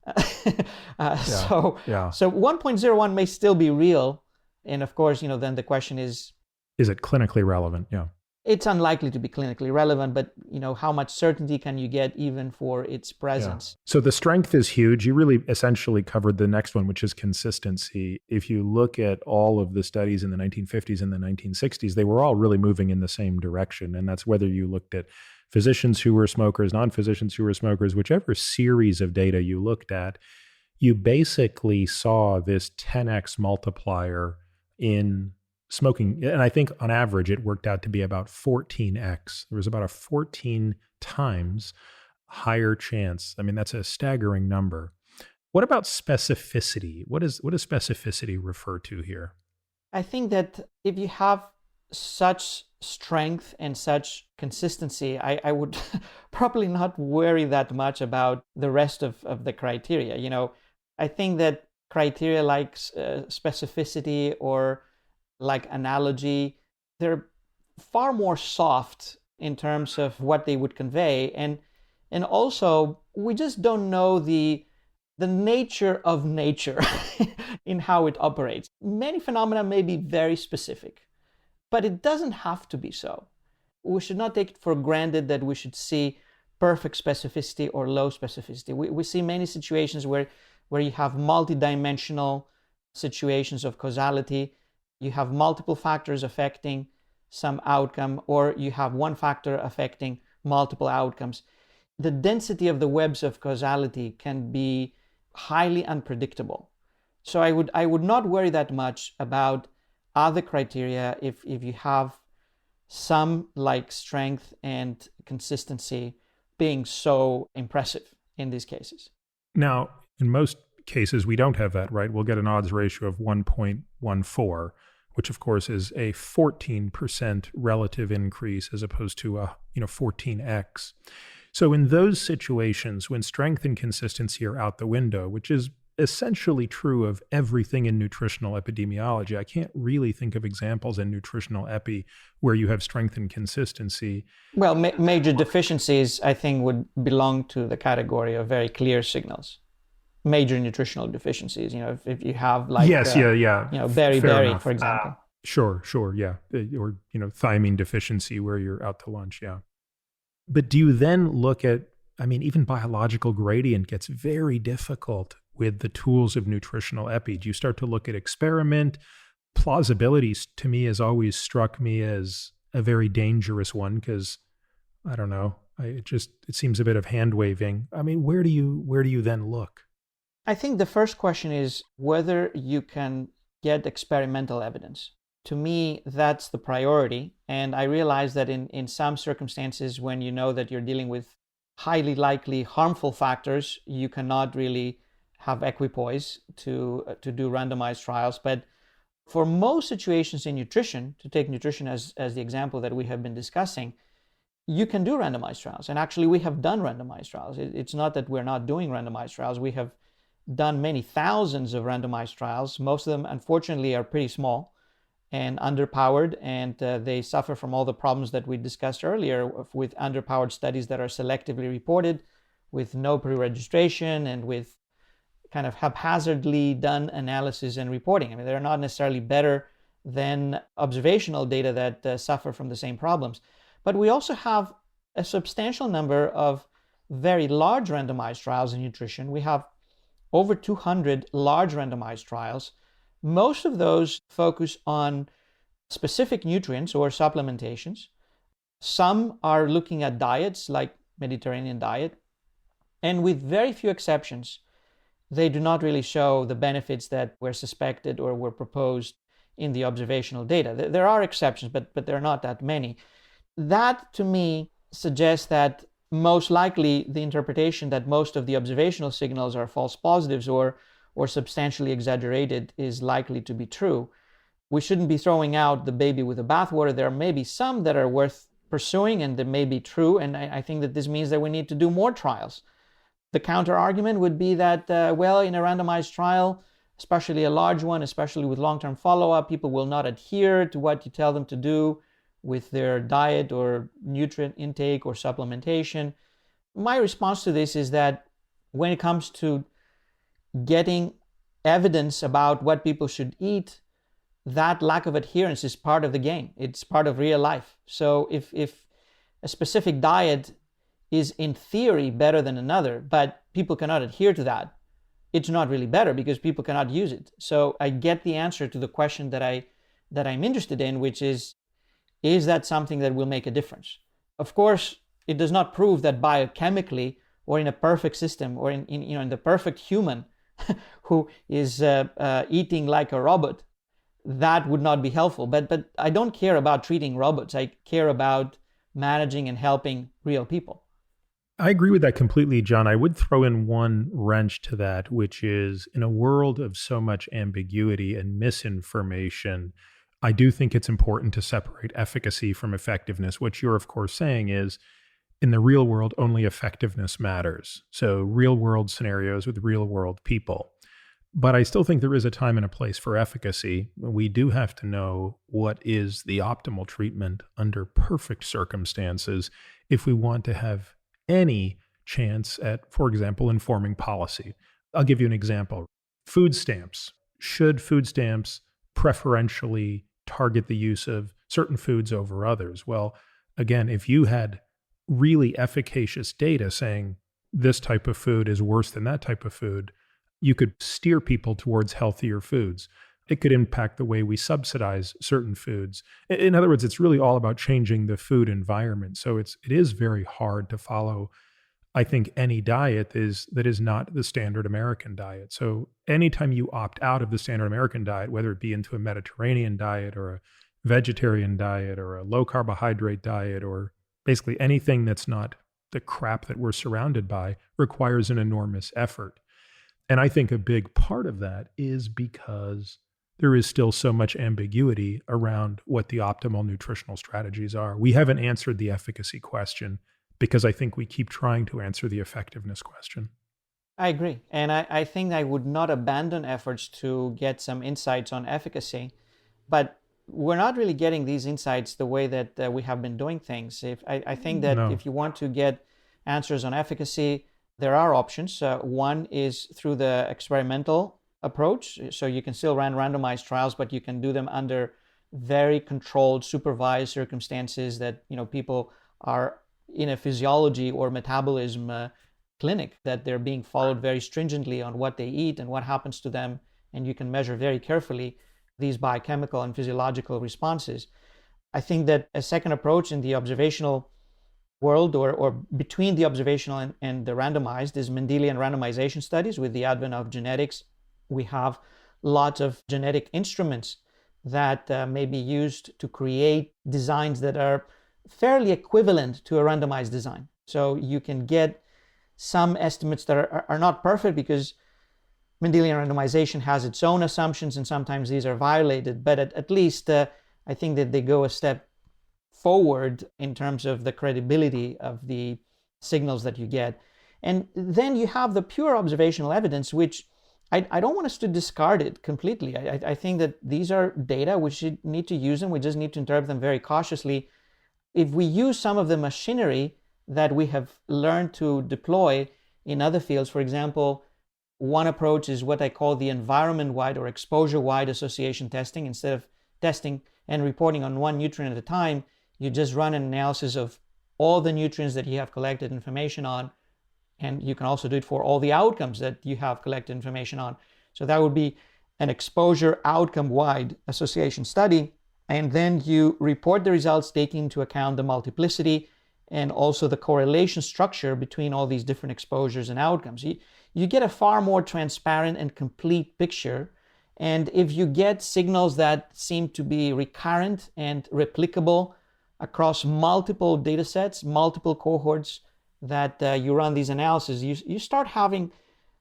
So 1.01 may still be real. And of course, then the question is it clinically relevant? Yeah. It's unlikely to be clinically relevant, but how much certainty can you get even for its presence? Yeah. So the strength is huge. You really essentially covered the next one, which is consistency. If you look at all of the studies in the 1950s and the 1960s, they were all really moving in the same direction. And that's whether you looked at physicians who were smokers, non-physicians who were smokers, whichever series of data you looked at, you basically saw this 10x multiplier in smoking. And I think on average, it worked out to be about 14x. There was about a 14 times higher chance. I mean, that's a staggering number. What about specificity? What does specificity refer to here? I think that if you have such strength and such consistency, I would probably not worry that much about the rest of the criteria. I think that criteria like specificity or like analogy, they're far more soft in terms of what they would convey. And also, we just don't know the nature of nature in how it operates. Many phenomena may be very specific, but it doesn't have to be so. We should not take it for granted that we should see perfect specificity or low specificity. We see many situations where you have multidimensional situations of causality. You have multiple factors affecting some outcome, or you have one factor affecting multiple outcomes. The density of the webs of causality can be highly unpredictable. So I would not worry that much about other criteria if you have some like strength and consistency being so impressive in these cases. Now, in most cases, we don't have that, right? We'll get an odds ratio of 1.14, which of course is a 14% relative increase as opposed to a 14x. So in those situations, when strength and consistency are out the window, which is essentially true of everything in nutritional epidemiology, I can't really think of examples in nutritional epi where you have strength and consistency. Well, major deficiencies, I think, would belong to the category of very clear signals. Major nutritional deficiencies, if you have like, yes, yeah. berry, for example. Sure, yeah. Or, thiamine deficiency where you're out to lunch, yeah. But do you then look at, even biological gradient gets very difficult with the tools of nutritional epi. Do you start to look at experiment? Plausibility to me has always struck me as a very dangerous one because, I don't know, it seems a bit of hand waving. Where do you then look? I think the first question is whether you can get experimental evidence. To me, that's the priority. And I realize that in some circumstances, when you know that you're dealing with highly likely harmful factors, you cannot really have equipoise to do randomized trials. But for most situations in nutrition, to take nutrition as the example that we have been discussing, you can do randomized trials. And actually, we have done randomized trials. It's not that we're not doing randomized trials. We have done many thousands of randomized trials. Most of them, unfortunately, are pretty small and underpowered, and they suffer from all the problems that we discussed earlier with underpowered studies that are selectively reported, with no pre-registration, and with kind of haphazardly done analysis and reporting. They're not necessarily better than observational data that suffer from the same problems. But we also have a substantial number of very large randomized trials in nutrition. We have over 200 large randomized trials. Most of those focus on specific nutrients or supplementations. Some are looking at diets like Mediterranean diet. And with very few exceptions, they do not really show the benefits that were suspected or were proposed in the observational data. There are exceptions, but there are not that many. That, to me, suggests that most likely the interpretation that most of the observational signals are false positives or substantially exaggerated is likely to be true. We shouldn't be throwing out the baby with the bathwater. There may be some that are worth pursuing and that may be true, and I think that this means that we need to do more trials. The counter-argument would be that, in a randomized trial, especially a large one, especially with long-term follow-up, people will not adhere to what you tell them to do with their diet or nutrient intake or supplementation. My response to this is that when it comes to getting evidence about what people should eat, that lack of adherence is part of the game. It's part of real life. So if a specific diet is in theory better than another, but people cannot adhere to that, it's not really better because people cannot use it. So I get the answer to the question that I'm interested in, which is that something that will make a difference? Of course, it does not prove that biochemically or in a perfect system or in the perfect human who is eating like a robot, that would not be helpful. But I don't care about treating robots. I care about managing and helping real people. I agree with that completely, John. I would throw in one wrench to that, which is in a world of so much ambiguity and misinformation, I do think it's important to separate efficacy from effectiveness. What you're, of course, saying is in the real world, only effectiveness matters. So real world scenarios with real world people. But I still think there is a time and a place for efficacy. We do have to know what is the optimal treatment under perfect circumstances if we want to have any chance at, for example, informing policy. I'll give you an example. Food stamps. Should food stamps preferentially target the use of certain foods over others? Well, again, if you had really efficacious data saying this type of food is worse than that type of food, you could steer people towards healthier foods. It could impact the way we subsidize certain foods. In other words, it's really all about changing the food environment. So it is very hard to follow, I think, any diet that is not the standard American diet. So anytime you opt out of the standard American diet, whether it be into a Mediterranean diet or a vegetarian diet or a low carbohydrate diet or basically anything that's not the crap that we're surrounded by, requires an enormous effort. And I think a big part of that is because there is still so much ambiguity around what the optimal nutritional strategies are. We haven't answered the efficacy question because I think we keep trying to answer the effectiveness question. I agree. And I think I would not abandon efforts to get some insights on efficacy, but we're not really getting these insights the way that we have been doing things. I think that No. if you want to get answers on efficacy, there are options. One is through the experimental approach. So you can still run randomized trials, but you can do them under very controlled, supervised circumstances that, people are in a physiology or metabolism clinic, that they're being followed very stringently on what they eat and what happens to them. And you can measure very carefully these biochemical and physiological responses. I think that a second approach in the observational world, or between the observational and the randomized, is Mendelian randomization studies. With the advent of genetics, we have lots of genetic instruments that may be used to create designs that are fairly equivalent to a randomized design. So you can get some estimates that are not perfect, because Mendelian randomization has its own assumptions and sometimes these are violated, but at least I think that they go a step forward in terms of the credibility of the signals that you get. And then you have the pure observational evidence, which I don't want us to discard it completely. I think that these are data. We should need to use them. We just need to interpret them very cautiously. If we use some of the machinery that we have learned to deploy in other fields, for example, one approach is what I call the environment-wide or exposure-wide association testing. Instead of testing and reporting on one nutrient at a time, you just run an analysis of all the nutrients that you have collected information on, and you can also do it for all the outcomes that you have collected information on. So that would be an exposure outcome-wide association study. And then you report the results taking into account the multiplicity and also the correlation structure between all these different exposures and outcomes. You get a far more transparent and complete picture. And if you get signals that seem to be recurrent and replicable across multiple data sets, multiple cohorts that you run these analyses, you start having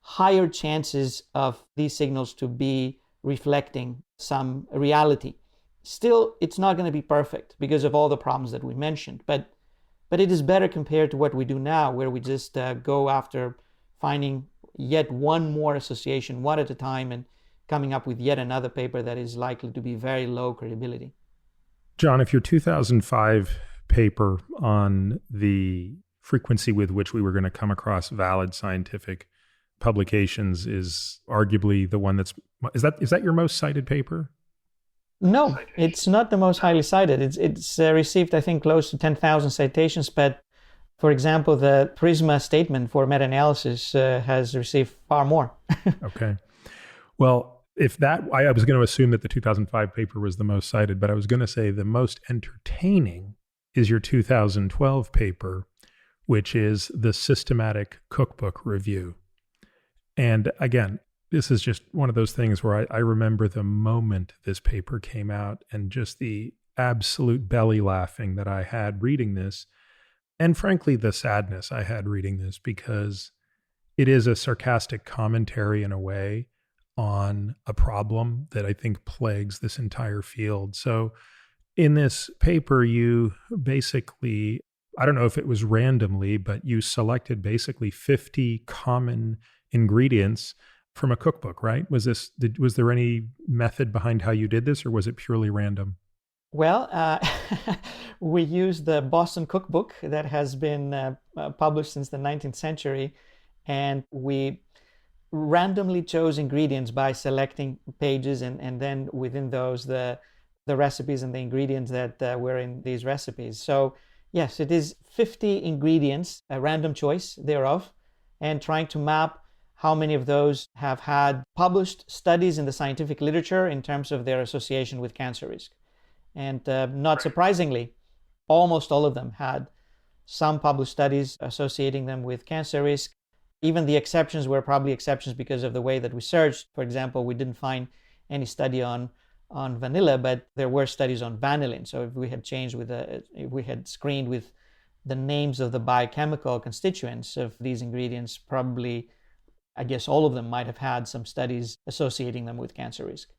higher chances of these signals to be reflecting some reality. Still, it's not going to be perfect because of all the problems that we mentioned, but it is better compared to what we do now, where we just go after finding yet one more association, one at a time, and coming up with yet another paper that is likely to be very low credibility. John, if your 2005 paper on the frequency with which we were going to come across valid scientific publications is arguably the one is that your most cited paper? No, it's not the most highly cited. It's received, I think, close to 10,000 citations. But, for example, the PRISMA statement for meta-analysis has received far more. Okay. Well, I was going to assume that the 2005 paper was the most cited, but I was going to say the most entertaining is your 2012 paper, which is the Systematic Cookbook Review. And again, this is just one of those things where I remember the moment this paper came out and just the absolute belly laughing that I had reading this, and frankly, the sadness I had reading this, because it is a sarcastic commentary in a way on a problem that I think plagues this entire field. So in this paper, you basically, I don't know if it was randomly, but you selected basically 50 common ingredients from a cookbook, right? Was there any method behind how you did this, or was it purely random? Well, we used the Boston Cookbook that has been published since the 19th century, and we randomly chose ingredients by selecting pages, and then within those, the recipes and the ingredients that were in these recipes. So yes, it is 50 ingredients, a random choice thereof, and trying to map how many of those have had published studies in the scientific literature in terms of their association with cancer risk. And not surprisingly, almost all of them had some published studies associating them with cancer risk. Even the exceptions were probably exceptions because of the way that we searched. For example, we didn't find any study on vanilla, but there were studies on vanillin. So if we had if we had screened with the names of the biochemical constituents of these ingredients, probably, I guess all of them might have had some studies associating them with cancer risk.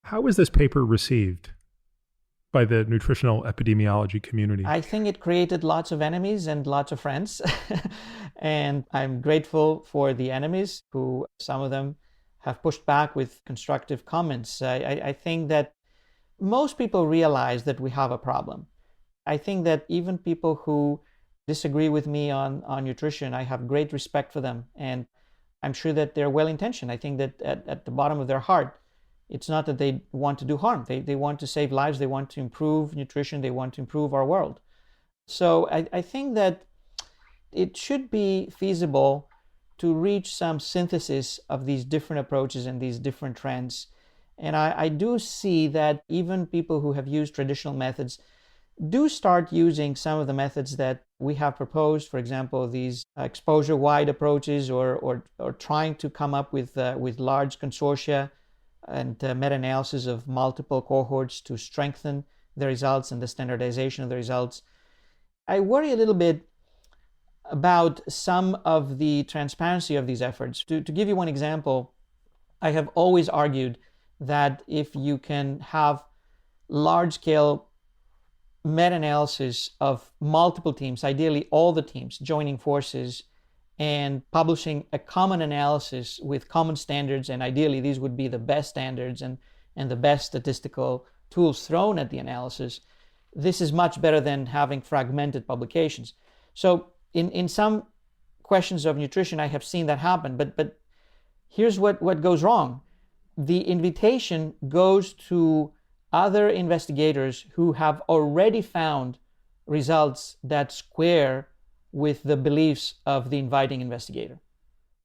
How was this paper received by the nutritional epidemiology community? I think it created lots of enemies and lots of friends. And I'm grateful for the enemies who, some of them, have pushed back with constructive comments. I think that most people realize that we have a problem. I think that even people who disagree with me on nutrition, I have great respect for them. And I'm sure that they're well-intentioned. I think that at the bottom of their heart, it's not that they want to do harm. They want to save lives. They want to improve nutrition. They want to improve our world. So I think that it should be feasible to reach some synthesis of these different approaches and these different trends. And I do see that even people who have used traditional methods do start using some of the methods that we have proposed. For example, these exposure-wide approaches, or trying to come up with large consortia and meta-analysis of multiple cohorts to strengthen the results and the standardization of the results. I worry a little bit about some of the transparency of these efforts. To give you one example, I have always argued that if you can have large-scale meta-analysis of multiple teams, ideally all the teams joining forces and publishing a common analysis with common standards, and ideally these would be the best standards and the best statistical tools thrown at the analysis, this is much better than having fragmented publications. So in some questions of nutrition, I have seen that happen, but here's what goes wrong. The invitation goes to other investigators who have already found results that square with the beliefs of the inviting investigator.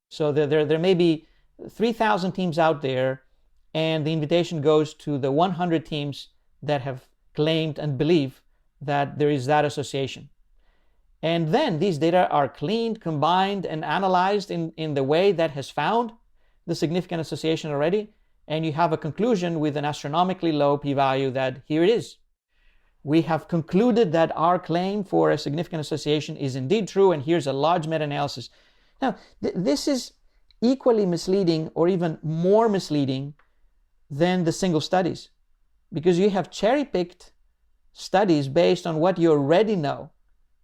So there may be 3,000 teams out there, and the invitation goes to the 100 teams that have claimed and believe that there is that association. And then these data are cleaned, combined, and analyzed in the way that has found the significant association already, and you have a conclusion with an astronomically low p-value that here it is. We have concluded that our claim for a significant association is indeed true, and here's a large meta-analysis. Now, this is equally misleading or even more misleading than the single studies, because you have cherry-picked studies based on what you already know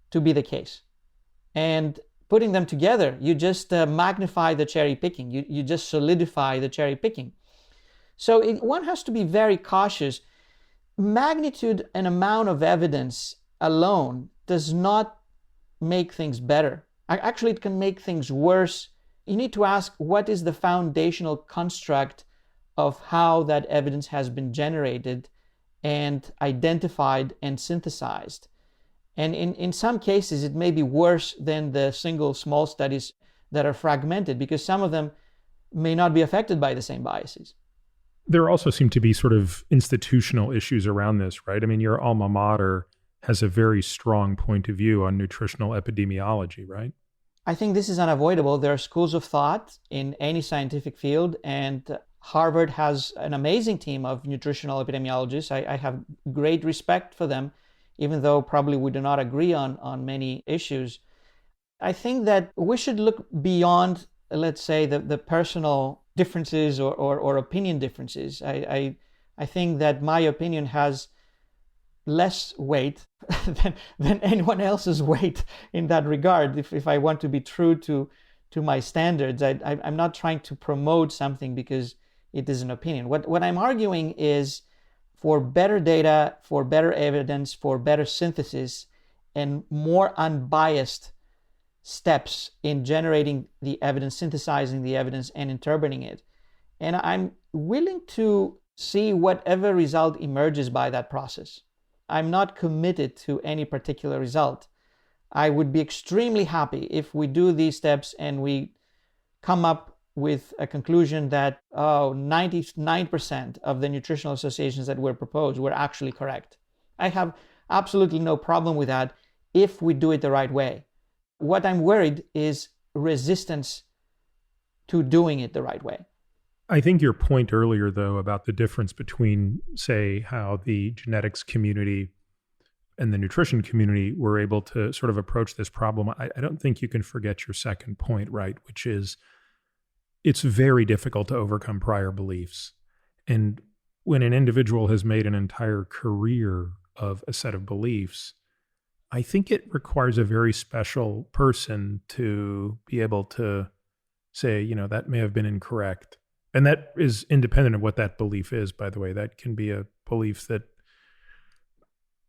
to be the case. And putting them together, you just magnify the cherry-picking. You just solidify the cherry-picking. So one has to be very cautious. Magnitude and amount of evidence alone does not make things better. Actually, it can make things worse. You need to ask, what is the foundational construct of how that evidence has been generated and identified and synthesized? And in some cases, it may be worse than the single small studies that are fragmented, because some of them may not be affected by the same biases. There also seem to be sort of institutional issues around this, right? I mean, your alma mater has a very strong point of view on nutritional epidemiology, right? I think this is unavoidable. There are schools of thought in any scientific field, and Harvard has an amazing team of nutritional epidemiologists. I have great respect for them, even though probably we do not agree on many issues. I think that we should look beyond, let's say, the personal differences or opinion differences. I think that my opinion has less weight than anyone else's weight in that regard. If I want to be true to my standards, I'm not trying to promote something because it is an opinion. What I'm arguing is for better data, for better evidence, for better synthesis, and more unbiased steps in generating the evidence, synthesizing the evidence, and interpreting it. And I'm willing to see whatever result emerges by that process. I'm not committed to any particular result. I would be extremely happy if we do these steps and we come up with a conclusion that 99% of the nutritional associations that were proposed were actually correct. I have absolutely no problem with that if we do it the right way. What I'm worried is resistance to doing it the right way. I think your point earlier, though, about the difference between, say, how the genetics community and the nutrition community were able to sort of approach this problem, I don't think you can forget your second point, right? Which is it's very difficult to overcome prior beliefs. And when an individual has made an entire career of a set of beliefs, I think it requires a very special person to be able to say, that may have been incorrect. And that is independent of what that belief is, by the way. That can be a belief that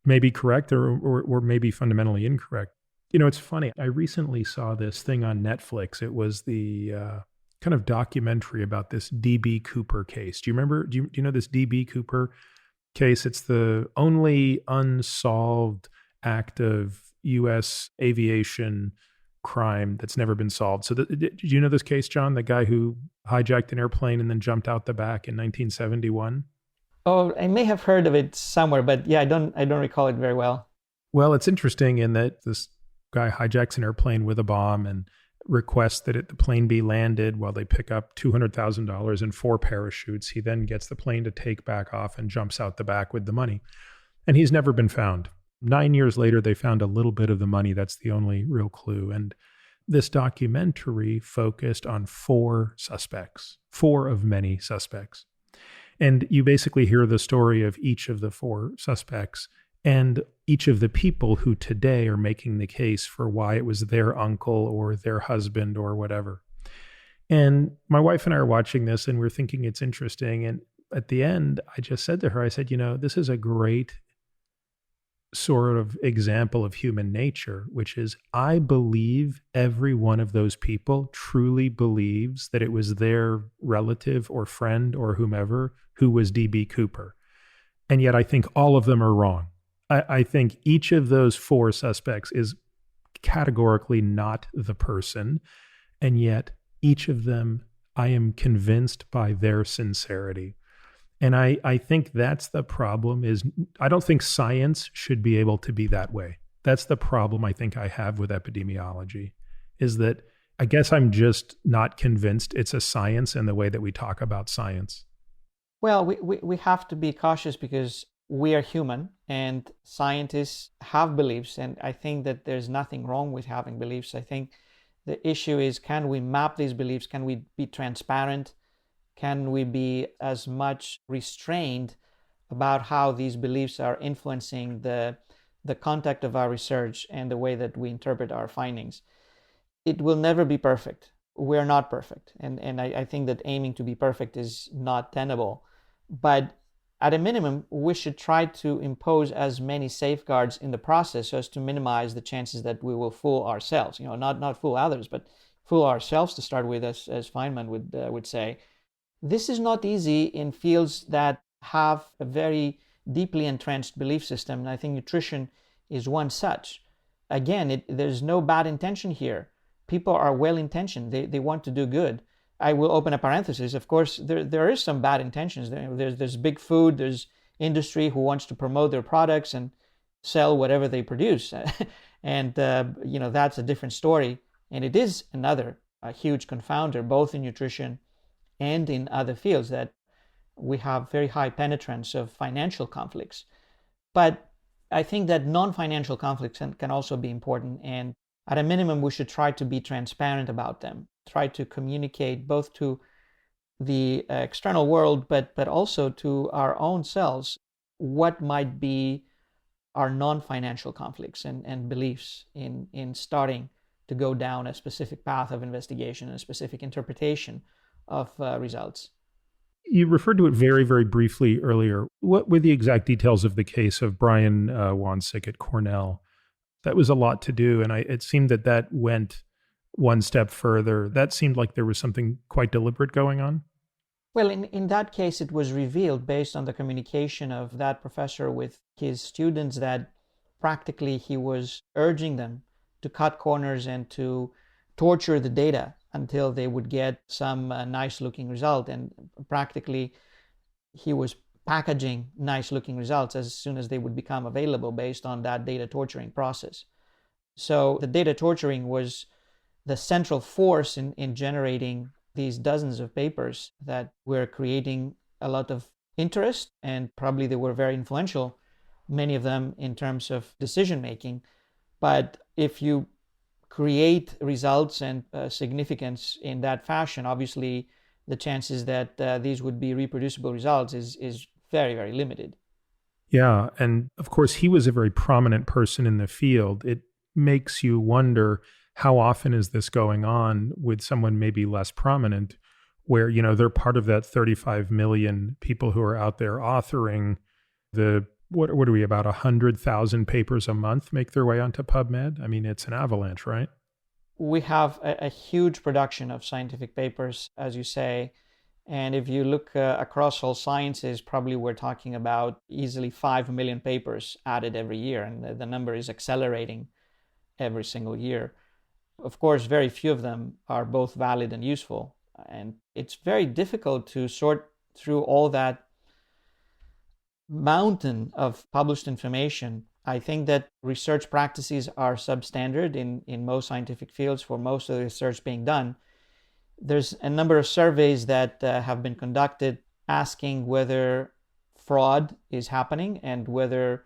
may be correct or may be fundamentally incorrect. It's funny. I recently saw this thing on Netflix. It was the kind of documentary about this D.B. Cooper case. Do you remember? Do you know this D.B. Cooper case? It's the only unsolved act of U.S. aviation crime that's never been solved. So did you know this case, John? The guy who hijacked an airplane and then jumped out the back in 1971? Oh, I may have heard of it somewhere, but yeah, I don't recall it very well. Well, it's interesting in that this guy hijacks an airplane with a bomb and requests that the plane be landed while they pick up $200,000 and 4 parachutes. He then gets the plane to take back off and jumps out the back with the money. And he's never been found. 9 years later, they found a little bit of the money. That's the only real clue. And this documentary focused on 4 suspects, 4 of many suspects. And you basically hear the story of each of the 4 suspects and each of the people who today are making the case for why it was their uncle or their husband or whatever. And my wife and I are watching this and we're thinking it's interesting. And at the end, I just said to her, I said, this is a great sort of example of human nature, which is I believe every one of those people truly believes that it was their relative or friend or whomever who was D.B. Cooper. And yet I think all of them are wrong. I think each of those 4 suspects is categorically not the person. And yet each of them, I am convinced by their sincerity. And I think that's the problem is I don't think science should be able to be that way. That's the problem I think I have with epidemiology is that I guess I'm just not convinced it's a science in the way that we talk about science. Well, we have to be cautious because we are human and scientists have beliefs. And I think that there's nothing wrong with having beliefs. I think the issue is, can we map these beliefs? Can we be transparent? Can we be as much restrained about how these beliefs are influencing the conduct of our research and the way that we interpret our findings? It will never be perfect. We're not perfect. And I think that aiming to be perfect is not tenable. But at a minimum, we should try to impose as many safeguards in the process so as to minimize the chances that we will fool ourselves. Not fool others, but fool ourselves to start with, as Feynman would say. This is not easy in fields that have a very deeply entrenched belief system, and I think nutrition is one such. Again, there's no bad intention here. People are well-intentioned. They want to do good. I will open a parenthesis. Of course, there is some bad intentions. There's big food, there's industry who wants to promote their products and sell whatever they produce. And, that's a different story. And it is a huge confounder, both in nutrition and in other fields, that we have very high penetrance of financial conflicts. But I think that non-financial conflicts can also be important. And at a minimum, we should try to be transparent about them, try to communicate both to the external world, but also to our own selves, what might be our non-financial conflicts and beliefs in starting to go down a specific path of investigation and a specific interpretation of results. You referred to it very, very briefly earlier. What were the exact details of the case of Brian Wansink at Cornell? That was a lot to do, and it seemed that went one step further. That seemed like there was something quite deliberate going on. Well, in that case, it was revealed based on the communication of that professor with his students that practically he was urging them to cut corners and to torture the data until they would get some nice-looking result. And practically, he was packaging nice-looking results as soon as they would become available based on that data torturing process. So the data torturing was the central force in generating these dozens of papers that were creating a lot of interest, and probably they were very influential, many of them in terms of decision-making. But if you create results and significance in that fashion, obviously the chances that these would be reproducible results is very, very limited. Yeah. And of course, he was a very prominent person in the field. It makes you wonder, how often is this going on with someone maybe less prominent, where, they're part of that 35 million people who are out there authoring what are we, about 100,000 papers a month make their way onto PubMed? I mean, it's an avalanche, right? We have a huge production of scientific papers, as you say. And if you look across all sciences, probably we're talking about easily 5 million papers added every year. And the number is accelerating every single year. Of course, very few of them are both valid and useful. And it's very difficult to sort through all that mountain of published information. I think that research practices are substandard in most scientific fields for most of the research being done. There's a number of surveys that have been conducted asking whether fraud is happening and whether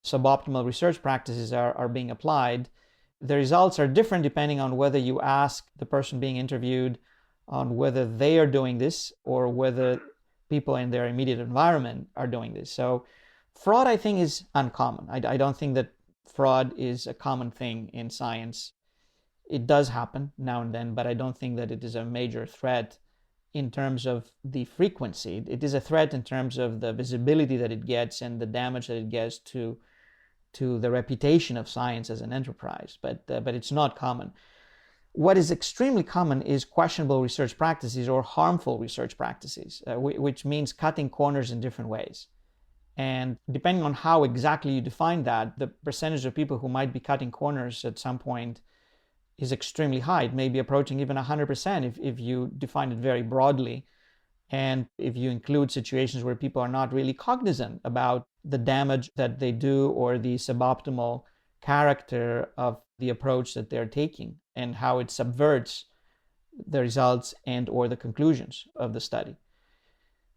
suboptimal research practices are being applied. The results are different depending on whether you ask the person being interviewed on whether they are doing this or whether people in their immediate environment are doing this. So fraud, I think, is uncommon. I don't think that fraud is a common thing in science. It does happen now and then, but I don't think that it is a major threat in terms of the frequency. It is a threat in terms of the visibility that it gets and the damage that it gets to the reputation of science as an enterprise, but it's not common. What is extremely common is questionable research practices or harmful research practices, which means cutting corners in different ways. And depending on how exactly you define that, the percentage of people who might be cutting corners at some point is extremely high. It may be approaching even 100% if you define it very broadly. And if you include situations where people are not really cognizant about the damage that they do or the suboptimal character of the approach that they're taking and how it subverts the results and or the conclusions of the study.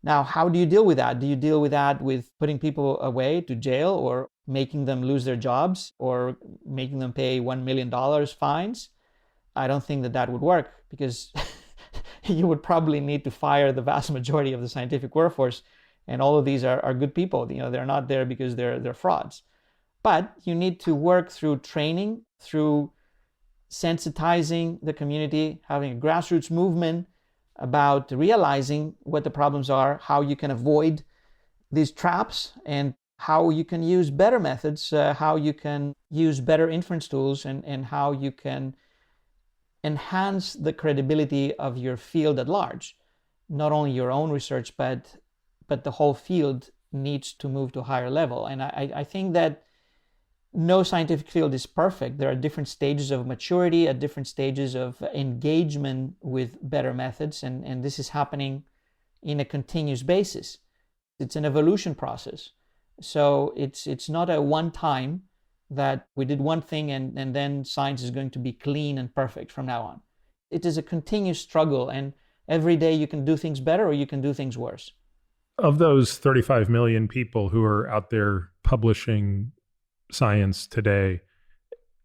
Now, how do you deal with that? Do you deal with that with putting people away to jail or making them lose their jobs or making them pay $1 million fines? I don't think that would work, because you would probably need to fire the vast majority of the scientific workforce, and all of these are good people. They're not there because they're frauds. But you need to work through training, through sensitizing the community, having a grassroots movement about realizing what the problems are, how you can avoid these traps, and how you can use better methods, how you can use better inference tools, and how you can enhance the credibility of your field at large. Not only your own research, but the whole field needs to move to a higher level. And I think that no scientific field is perfect. There are different stages of maturity, at different stages of engagement with better methods, and this is happening in a continuous basis. It's an evolution process. So it's not a one time that we did one thing and then science is going to be clean and perfect from now on. It is a continuous struggle, and every day you can do things better or you can do things worse. Of those 35 million people who are out there publishing science today,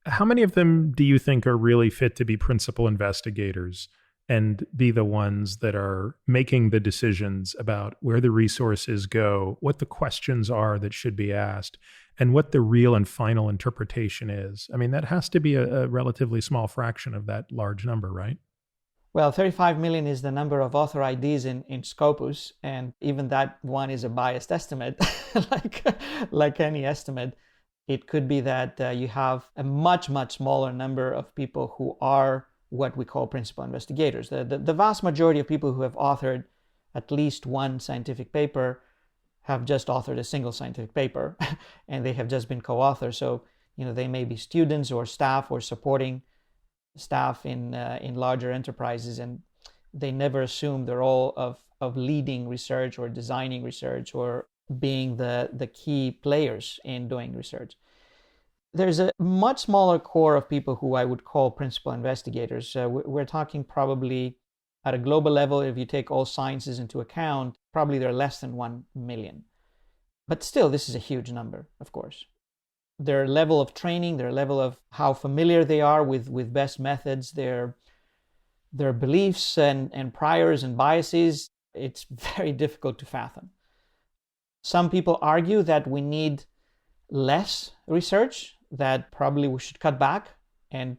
how many of them do you think are really fit to be principal investigators and be the ones that are making the decisions about where the resources go, what the questions are that should be asked, and what the real and final interpretation is? I mean, that has to be a relatively small fraction of that large number, right? Well, 35 million is the number of author IDs in Scopus, and even that one is a biased estimate, like any estimate. It could be that you have a much, much smaller number of people who are what we call principal investigators. The vast majority of people who have authored at least one scientific paper have just authored a single scientific paper, and they have just been co-authors. So, they may be students or staff or supporting staff in larger enterprises, and they never assume the role of leading research or designing research or being the key players in doing research. There's a much smaller core of people who I would call principal investigators. We're talking probably at a global level, if you take all sciences into account, probably there are less than 1 million. But still, this is a huge number, of course. Their level of training, their level of how familiar they are with best methods, their beliefs and priors and biases, it's very difficult to fathom. Some people argue that we need less research, that probably we should cut back and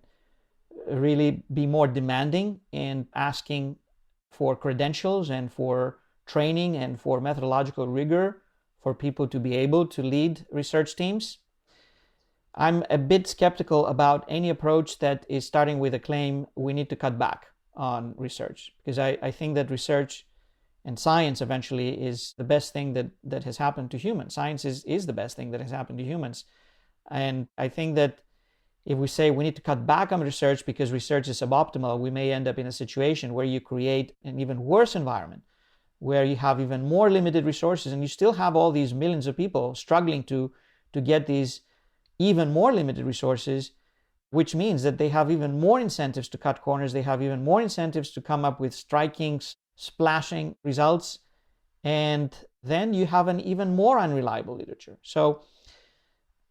really be more demanding in asking for credentials and for training and for methodological rigor for people to be able to lead research teams. I'm a bit skeptical about any approach that is starting with a claim we need to cut back on research, because I think that research and science eventually is the best thing that has happened to humans. Science is the best thing that has happened to humans. And I think that if we say we need to cut back on research because research is suboptimal, we may end up in a situation where you create an even worse environment, where you have even more limited resources and you still have all these millions of people struggling to get these even more limited resources, which means that they have even more incentives to cut corners. They have even more incentives to come up with striking, splashing results. And then you have an even more unreliable literature. So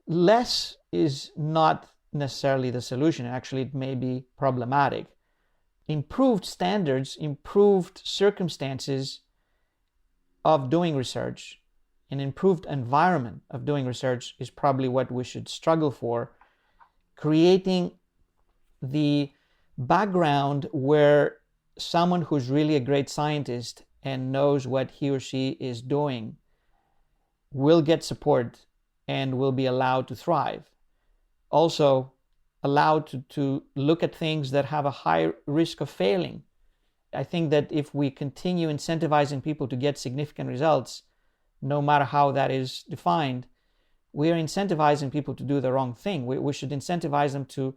less is not necessarily the solution. Actually, it may be problematic. Improved standards, improved circumstances of doing research, an improved environment of doing research is probably what we should struggle for. Creating the background where someone who's really a great scientist and knows what he or she is doing will get support and will be allowed to thrive. Also allowed to look at things that have a high risk of failing. I think that if we continue incentivizing people to get significant results, no matter how that is defined, we are incentivizing people to do the wrong thing. We should incentivize them to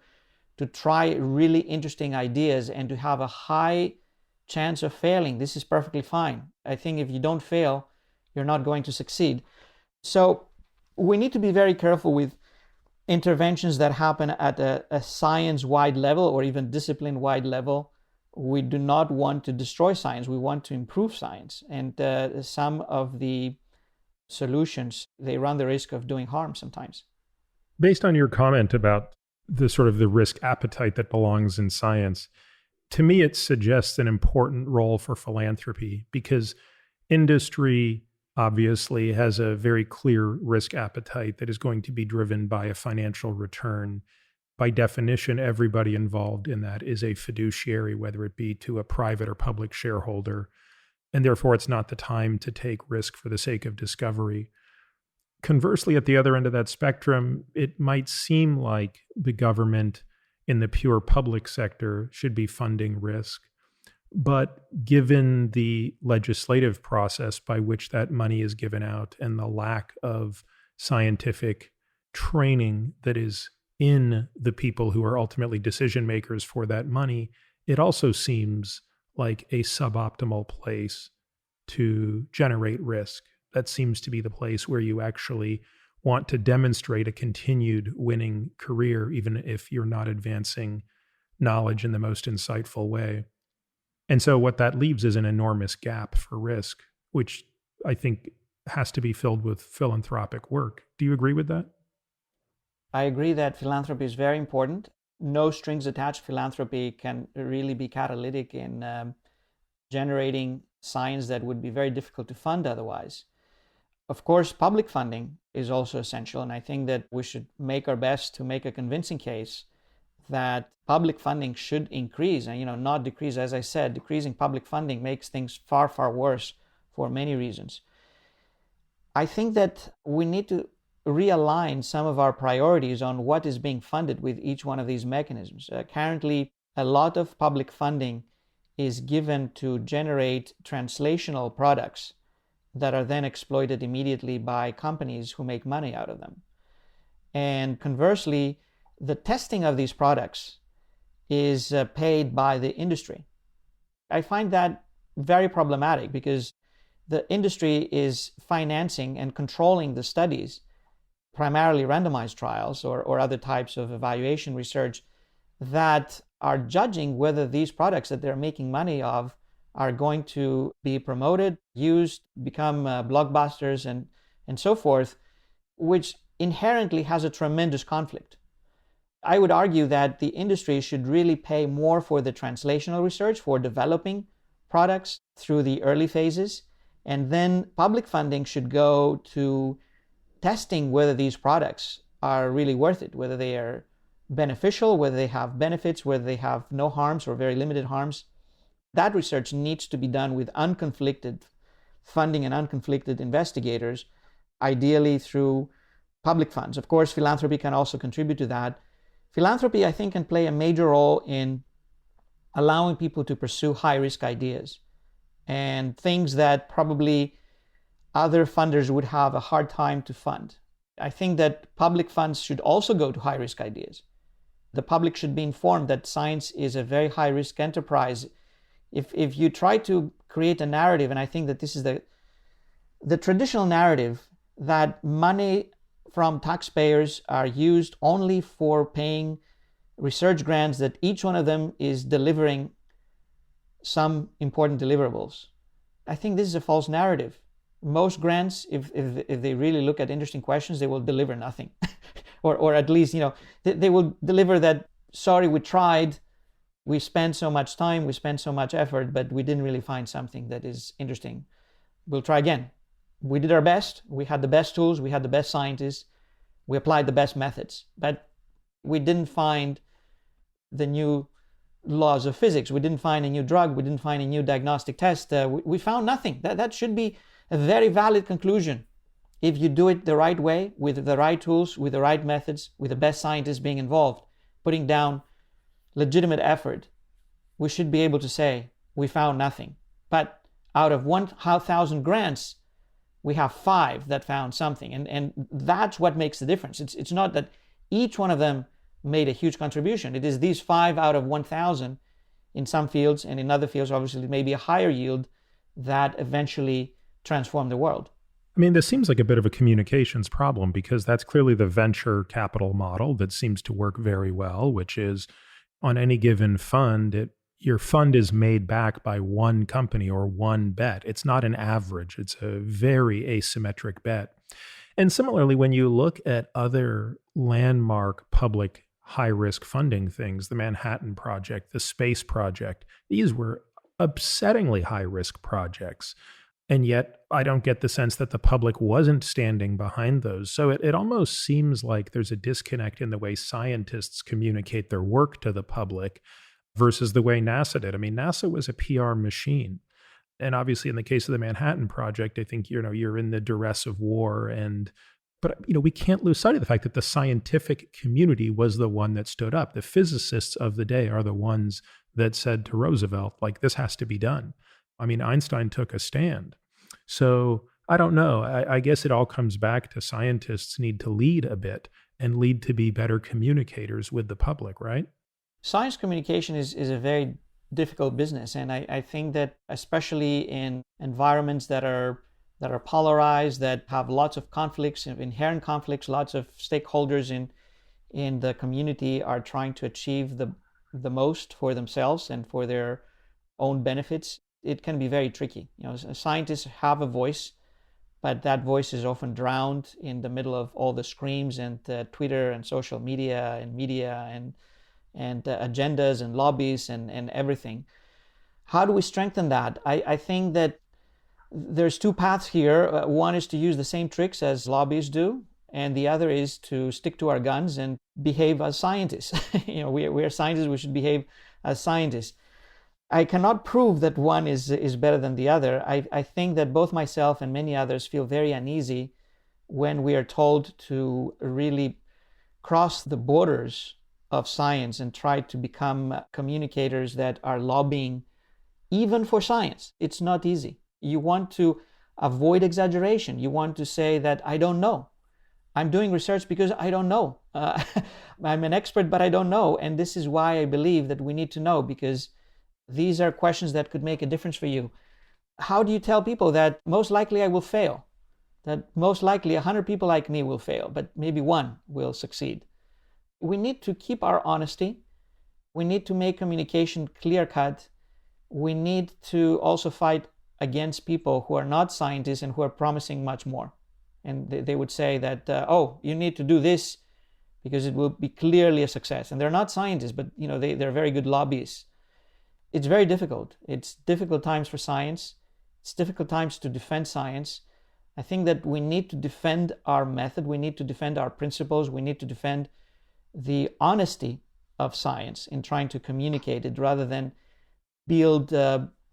try really interesting ideas and to have a high chance of failing. This is perfectly fine. I think if you don't fail, you're not going to succeed. So we need to be very careful with interventions that happen at a science-wide level or even discipline-wide level. We do not want to destroy science. We want to improve science. And some of the solutions, they run the risk of doing harm sometimes. Based on your comment about the sort of the risk appetite that belongs in science, to me, it suggests an important role for philanthropy, because industry obviously has a very clear risk appetite that is going to be driven by a financial return. By definition, everybody involved in that is a fiduciary, whether it be to a private or public shareholder. And therefore, it's not the time to take risk for the sake of discovery. Conversely, at the other end of that spectrum, it might seem like the government in the pure public sector should be funding risk. But given the legislative process by which that money is given out and the lack of scientific training that is in the people who are ultimately decision makers for that money, it also seems like a suboptimal place to generate risk. That seems to be the place where you actually want to demonstrate a continued winning career, even if you're not advancing knowledge in the most insightful way. And so what that leaves is an enormous gap for risk, which I think has to be filled with philanthropic work. Do you agree with that? I agree that philanthropy is very important. No strings attached philanthropy can really be catalytic in generating science that would be very difficult to fund otherwise. Of course, public funding is also essential, and I think that we should make our best to make a convincing case that public funding should increase and not decrease. As I said, decreasing public funding makes things far, far worse for many reasons. I think that we need to realign some of our priorities on what is being funded with each one of these mechanisms. Currently, a lot of public funding is given to generate translational products that are then exploited immediately by companies who make money out of them. And conversely, the testing of these products is paid by the industry. I find that very problematic because the industry is financing and controlling the studies, primarily randomized trials or other types of evaluation research that are judging whether these products that they're making money of are going to be promoted, used, become blockbusters, and so forth, which inherently has a tremendous conflict. I would argue that the industry should really pay more for the translational research, for developing products through the early phases, And then public funding should go to testing whether these products are really worth it, whether they are beneficial, whether they have benefits, whether they have no harms or very limited harms. That research needs to be done with unconflicted funding and unconflicted investigators, ideally through public funds. Of course, philanthropy can also contribute to that. Philanthropy, I think, can play a major role in allowing people to pursue high-risk ideas and things that probably other funders would have a hard time to fund. I think that public funds should also go to high-risk ideas. The public should be informed that science is a very high-risk enterprise. If you try to create a narrative, and I think that this is the traditional narrative, that money from taxpayers are used only for paying research grants, that each one of them is delivering some important deliverables. I think this is a false narrative. Most grants, if they really look at interesting questions, they will deliver nothing. or at least, they will deliver that, sorry, we tried, we spent so much time, we spent so much effort, but we didn't really find something that is interesting. We'll try again. We did our best, we had the best tools, we had the best scientists, we applied the best methods, but we didn't find the new laws of physics, we didn't find a new drug, we didn't find a new diagnostic test, we found nothing. That should be a very valid conclusion. If you do it the right way, with the right tools, with the right methods, with the best scientists being involved, putting down legitimate effort, we should be able to say, we found nothing. But out of 1,000 grants, we have 5 that found something. And that's what makes the difference. It's not that each one of them made a huge contribution. It is these 5 out of 1,000 in some fields, and in other fields, obviously, maybe a higher yield, that eventually transform the world. I mean, this seems like a bit of a communications problem, because that's clearly the venture capital model that seems to work very well, which is on any given fund, your fund is made back by one company or one bet. It's not an average. It's a very asymmetric bet. And similarly, when you look at other landmark public high-risk funding things, the Manhattan Project, the Space Project, these were upsettingly high-risk projects. And yet I don't get the sense that the public wasn't standing behind those. So it almost seems like there's a disconnect in the way scientists communicate their work to the public versus the way NASA did. I mean, NASA was a PR machine. And obviously in the case of the Manhattan Project, I think, you're in the duress of war. But we can't lose sight of the fact that the scientific community was the one that stood up. The physicists of the day are the ones that said to Roosevelt, like, this has to be done. I mean, Einstein took a stand. So I don't know. I guess it all comes back to scientists need to lead a bit and lead to be better communicators with the public, right? Science communication is a very difficult business. And I think that especially in environments that are polarized, that have lots of conflicts, inherent conflicts, lots of stakeholders in the community are trying to achieve the most for themselves and for their own benefits, it can be very tricky. Scientists have a voice, but that voice is often drowned in the middle of all the screams and Twitter and social media and agendas and lobbies and everything. How do we strengthen that? I think that there's 2 paths here. One is to use the same tricks as lobbyists do, and the other is to stick to our guns and behave as scientists. We are scientists, we should behave as scientists. I cannot prove that one is better than the other. I think that both myself and many others feel very uneasy when we are told to really cross the borders of science and try to become communicators that are lobbying even for science. It's not easy. You want to avoid exaggeration. You want to say that I don't know. I'm doing research because I don't know. I'm an expert, but I don't know. And this is why I believe that we need to know, because these are questions that could make a difference for you. How do you tell people that most likely I will fail? That most likely 100 people like me will fail, but maybe 1 will succeed. We need to keep our honesty. We need to make communication clear-cut. We need to also fight against people who are not scientists and who are promising much more. And they would say that, you need to do this because it will be clearly a success. And they're not scientists, but they're very good lobbyists. It's very difficult. It's difficult times for science. It's difficult times to defend science. I think that we need to defend our method, we need to defend our principles, we need to defend the honesty of science in trying to communicate it rather than build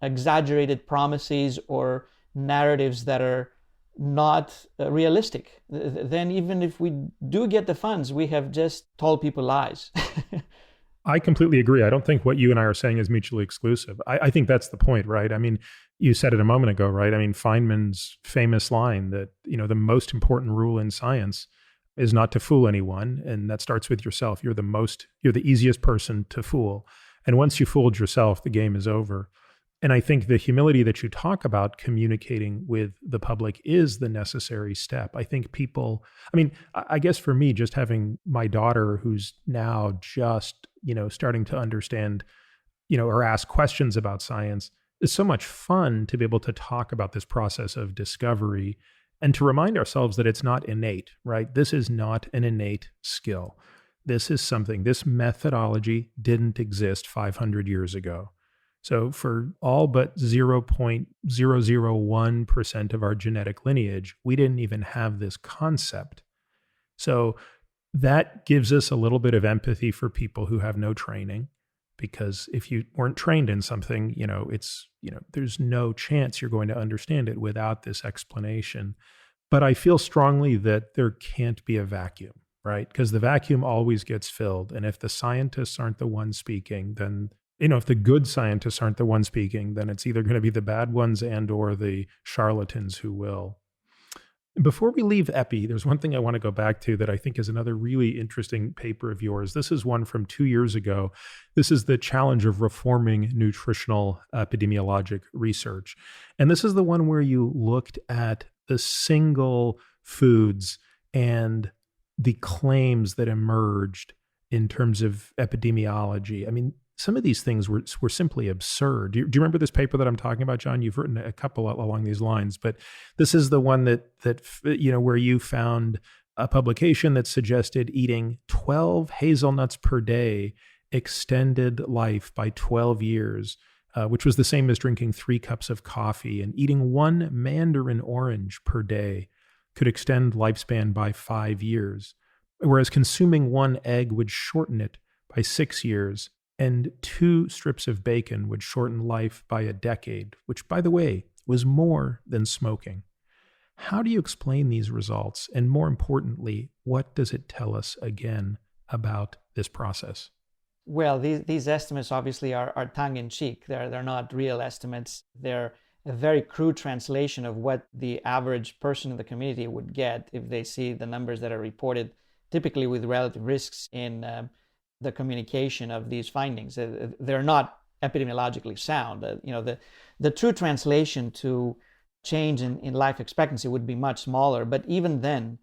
exaggerated promises or narratives that are not realistic. Then even if we do get the funds, we have just told people lies. I completely agree. I don't think what you and I are saying is mutually exclusive. I think that's the point, right? I mean, you said it a moment ago, right? I mean, Feynman's famous line that, the most important rule in science is not to fool anyone. And that starts with yourself. You're the easiest person to fool. And once you fooled yourself, the game is over. And I think the humility that you talk about communicating with the public is the necessary step. I think I guess for me, just having my daughter who's now just, starting to understand, or ask questions about science, is so much fun to be able to talk about this process of discovery and to remind ourselves that it's not innate, right? This is not an innate skill. This methodology didn't exist 500 years ago. So for all but 0.001% of our genetic lineage, we didn't even have this concept. So that gives us a little bit of empathy for people who have no training, because if you weren't trained in something, there's no chance you're going to understand it without this explanation. But I feel strongly that there can't be a vacuum, right? Because the vacuum always gets filled. And if the scientists aren't the ones speaking, then if the good scientists aren't the ones speaking, then it's either going to be the bad ones and or the charlatans who will. Before we leave Epi, there's one thing I want to go back to that I think is another really interesting paper of yours. This is one from 2 years ago. This is the challenge of reforming nutritional epidemiologic research. And this is the one where you looked at the single foods and the claims that emerged in terms of epidemiology. I mean, some of these things were simply absurd. Do you remember this paper that I'm talking about, John? You've written a couple along these lines, but this is the one that where you found a publication that suggested eating 12 hazelnuts per day extended life by 12 years, which was the same as drinking 3 cups of coffee, and eating 1 mandarin orange per day could extend lifespan by 5 years, whereas consuming 1 egg would shorten it by 6 years. And 2 strips of bacon would shorten life by a decade, which, by the way, was more than smoking. How do you explain these results? And more importantly, what does it tell us again about this process? Well, these estimates obviously are tongue-in-cheek. They're not real estimates. They're a very crude translation of what the average person in the community would get if they see the numbers that are reported, typically with relative risks in the communication of these findings. They're not epidemiologically sound. The true translation to change in life expectancy would be much smaller, but even then,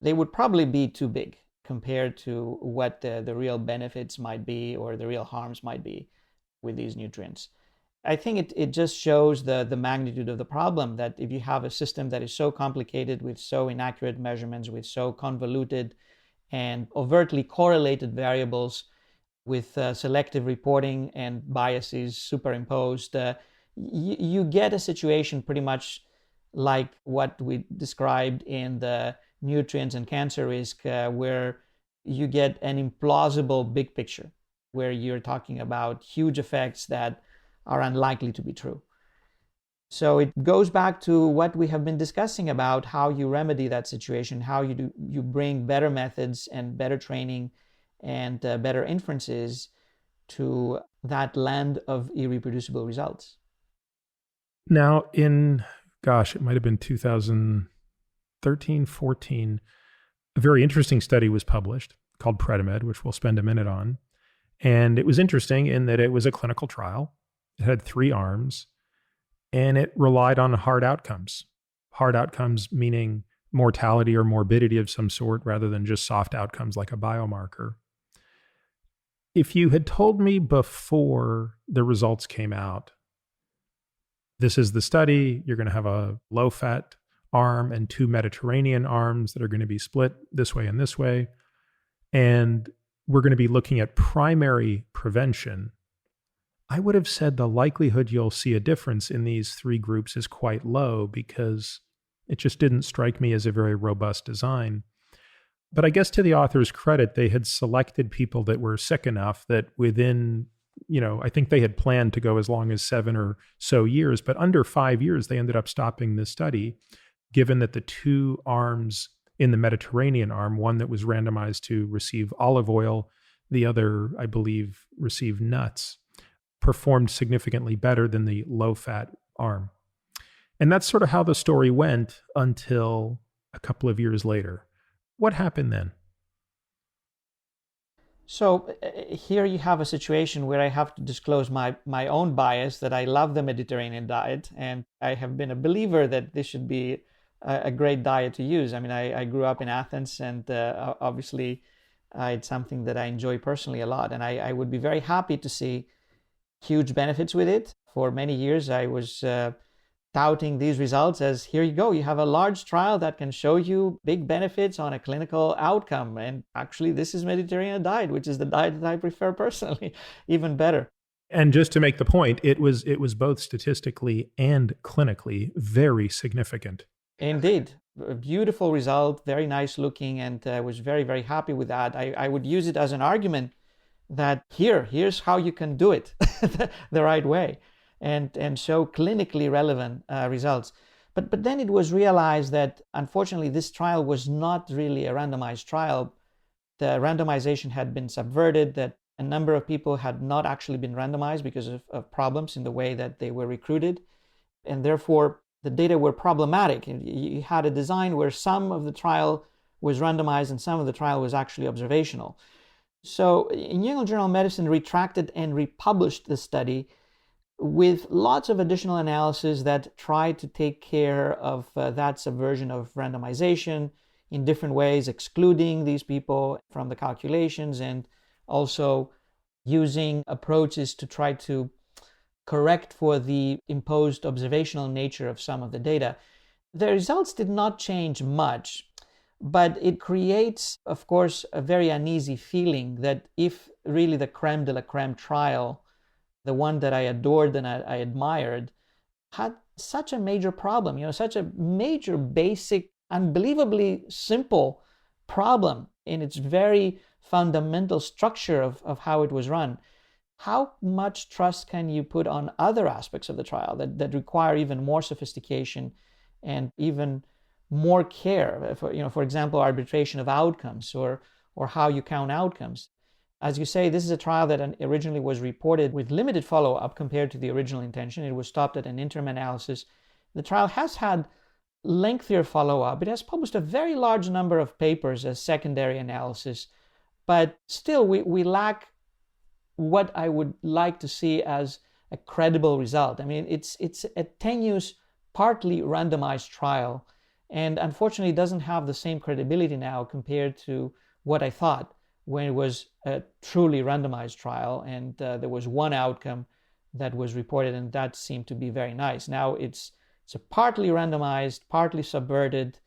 they would probably be too big compared to what the real benefits might be or the real harms might be with these nutrients. I think it just shows the magnitude of the problem, that if you have a system that is so complicated with so inaccurate measurements, with so convoluted and overtly correlated variables, with selective reporting and biases superimposed, you get a situation pretty much like what we described in the nutrients and cancer risk, where you get an implausible big picture, where you're talking about huge effects that are unlikely to be true. So it goes back to what we have been discussing about how you remedy that situation, how you bring better methods and better training and better inferences to that land of irreproducible results. Now, it might have been 2013, 14, a very interesting study was published called Predimed, which we'll spend a minute on. And it was interesting in that it was a clinical trial. It had 3 arms, and it relied on hard outcomes. Hard outcomes meaning mortality or morbidity of some sort, rather than just soft outcomes like a biomarker. If you had told me before the results came out, this is the study, you're going to have a low-fat arm and 2 Mediterranean arms that are going to be split this way and this way, and we're going to be looking at primary prevention, I would have said the likelihood you'll see a difference in these three groups is quite low because it just didn't strike me as a very robust design. But I guess to the author's credit, they had selected people that were sick enough that within, I think they had planned to go as long as 7 or so years, but under 5 years, they ended up stopping this study, given that the two arms in the Mediterranean arm, one that was randomized to receive olive oil, the other, I believe, received nuts, performed significantly better than the low-fat arm. And that's sort of how the story went until a couple of years later. What happened then? So here you have a situation where I have to disclose my own bias that I love the Mediterranean diet, and I have been a believer that this should be a great diet to use. I mean, I grew up in Athens, and obviously it's something that I enjoy personally a lot, and I would be very happy to see huge benefits with it. For many years, I was touting these results as, here you go, you have a large trial that can show you big benefits on a clinical outcome. And actually, this is Mediterranean diet, which is the diet that I prefer personally, even better. And just to make the point, it was both statistically and clinically very significant. Indeed. A beautiful result, very nice looking, and I was very, very happy with that. I would use it as an argument that here's how you can do it the right way, and show clinically relevant results. But then it was realized that unfortunately this trial was not really a randomized trial. The randomization had been subverted, that a number of people had not actually been randomized because of problems in the way that they were recruited, and therefore the data were problematic. You had a design where some of the trial was randomized and some of the trial was actually observational. So New England Journal of Medicine retracted and republished the study with lots of additional analysis that tried to take care of that subversion of randomization in different ways, excluding these people from the calculations and also using approaches to try to correct for the imposed observational nature of some of the data. The results did not change much, but it creates, of course, a very uneasy feeling that if really the creme de la creme trial, the one that I adored and I admired, had such a major problem, such a major, basic, unbelievably simple problem in its very fundamental structure of how it was run, how much trust can you put on other aspects of the trial that require even more sophistication and even more care? For example, arbitration of outcomes or how you count outcomes. As you say, this is a trial that originally was reported with limited follow-up compared to the original intention. It was stopped at an interim analysis. The trial has had lengthier follow-up. It has published a very large number of papers as secondary analysis, but still we lack what I would like to see as a credible result. I mean, it's a tenuous, partly randomized trial, and unfortunately doesn't have the same credibility now compared to what I thought when it was a truly randomized trial and there was one outcome that was reported, and that seemed to be very nice. Now it's a partly randomized, partly subverted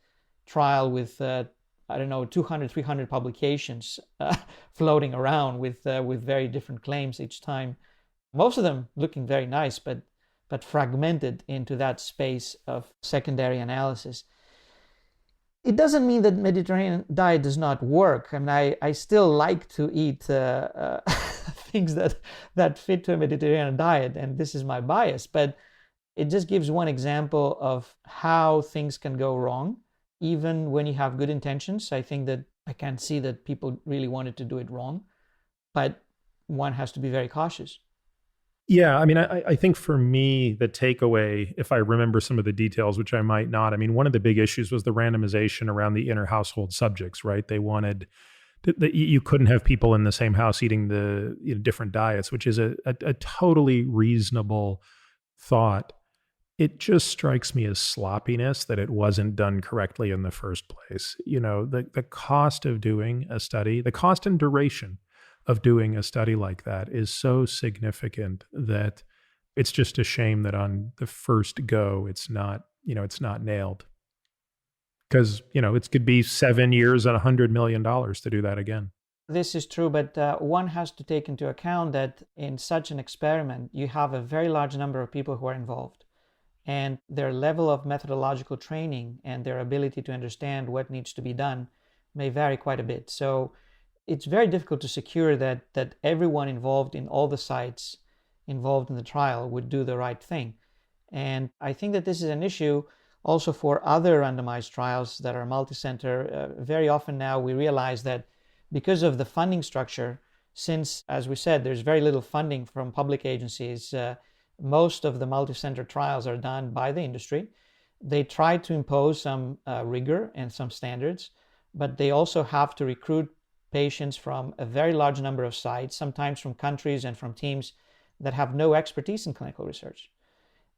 trial with 200, 300 publications floating around with very different claims each time. Most of them looking very nice, but fragmented into that space of secondary analysis. It doesn't mean that Mediterranean diet does not work. I mean, I still like to eat things that fit to a Mediterranean diet, and this is my bias. But it just gives one example of how things can go wrong, even when you have good intentions. I think that I can see that people really wanted to do it wrong, but one has to be very cautious. Yeah, I mean, I think for me, the takeaway, if I remember some of the details, which I might not, I mean, one of the big issues was the randomization around the inner household subjects, right? They wanted that you couldn't have people in the same house eating the different diets, which is a totally reasonable thought. It just strikes me as sloppiness that it wasn't done correctly in the first place. The cost of doing a study, the cost and duration of doing a study like that is so significant that it's just a shame that on the first go, it's not nailed. Because, it could be 7 years and $100 million to do that again. This is true, but one has to take into account that in such an experiment, you have a very large number of people who are involved, and their level of methodological training and their ability to understand what needs to be done may vary quite a bit. So it's very difficult to secure that everyone involved in all the sites involved in the trial would do the right thing. And I think that this is an issue also for other randomized trials that are multi-center. Very often now we realize that because of the funding structure, since, as we said, there's very little funding from public agencies, most of the multi-center trials are done by the industry. They try to impose some rigor and some standards, but they also have to recruit patients from a very large number of sites, sometimes from countries and from teams that have no expertise in clinical research.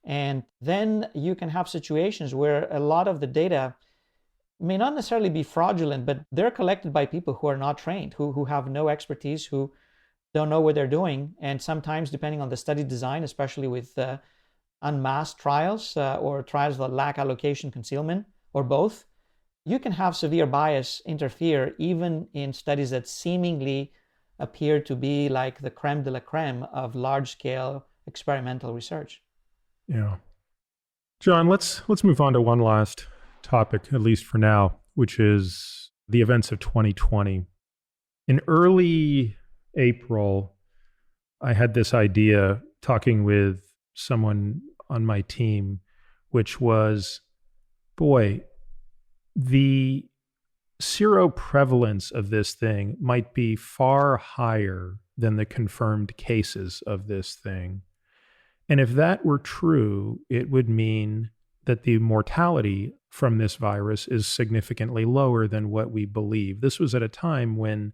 And then you can have situations where a lot of the data may not necessarily be fraudulent, but they're collected by people who are not trained, who have no expertise, who don't know what they're doing. And sometimes, depending on the study design, especially with unmasked trials or trials that lack allocation concealment, or both, you can have severe bias interfere even in studies that seemingly appear to be like the creme de la creme of large-scale experimental research. Yeah. John, let's move on to one last topic, at least for now, which is the events of 2020. In early April, I had this idea talking with someone on my team, which was, boy, the seroprevalence of this thing might be far higher than the confirmed cases of this thing. And if that were true, it would mean that the mortality from this virus is significantly lower than what we believe. This was at a time when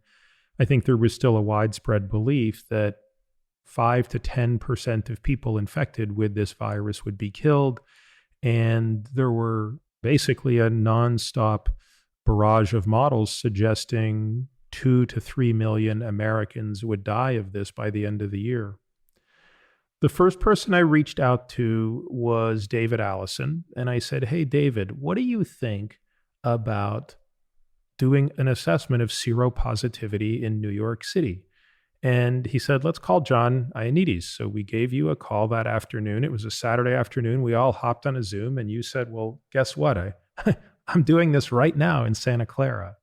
I think there was still a widespread belief that 5 to 10% of people infected with this virus would be killed. And there were basically a nonstop barrage of models suggesting 2 to 3 million Americans would die of this by the end of the year. The first person I reached out to was David Allison, and I said, hey, David, what do you think about doing an assessment of seropositivity in New York City? And he said, let's call John Ioannidis. So we gave you a call that afternoon. It was a Saturday afternoon. We all hopped on a Zoom, and you said, well, guess what? I'm doing this right now in Santa Clara.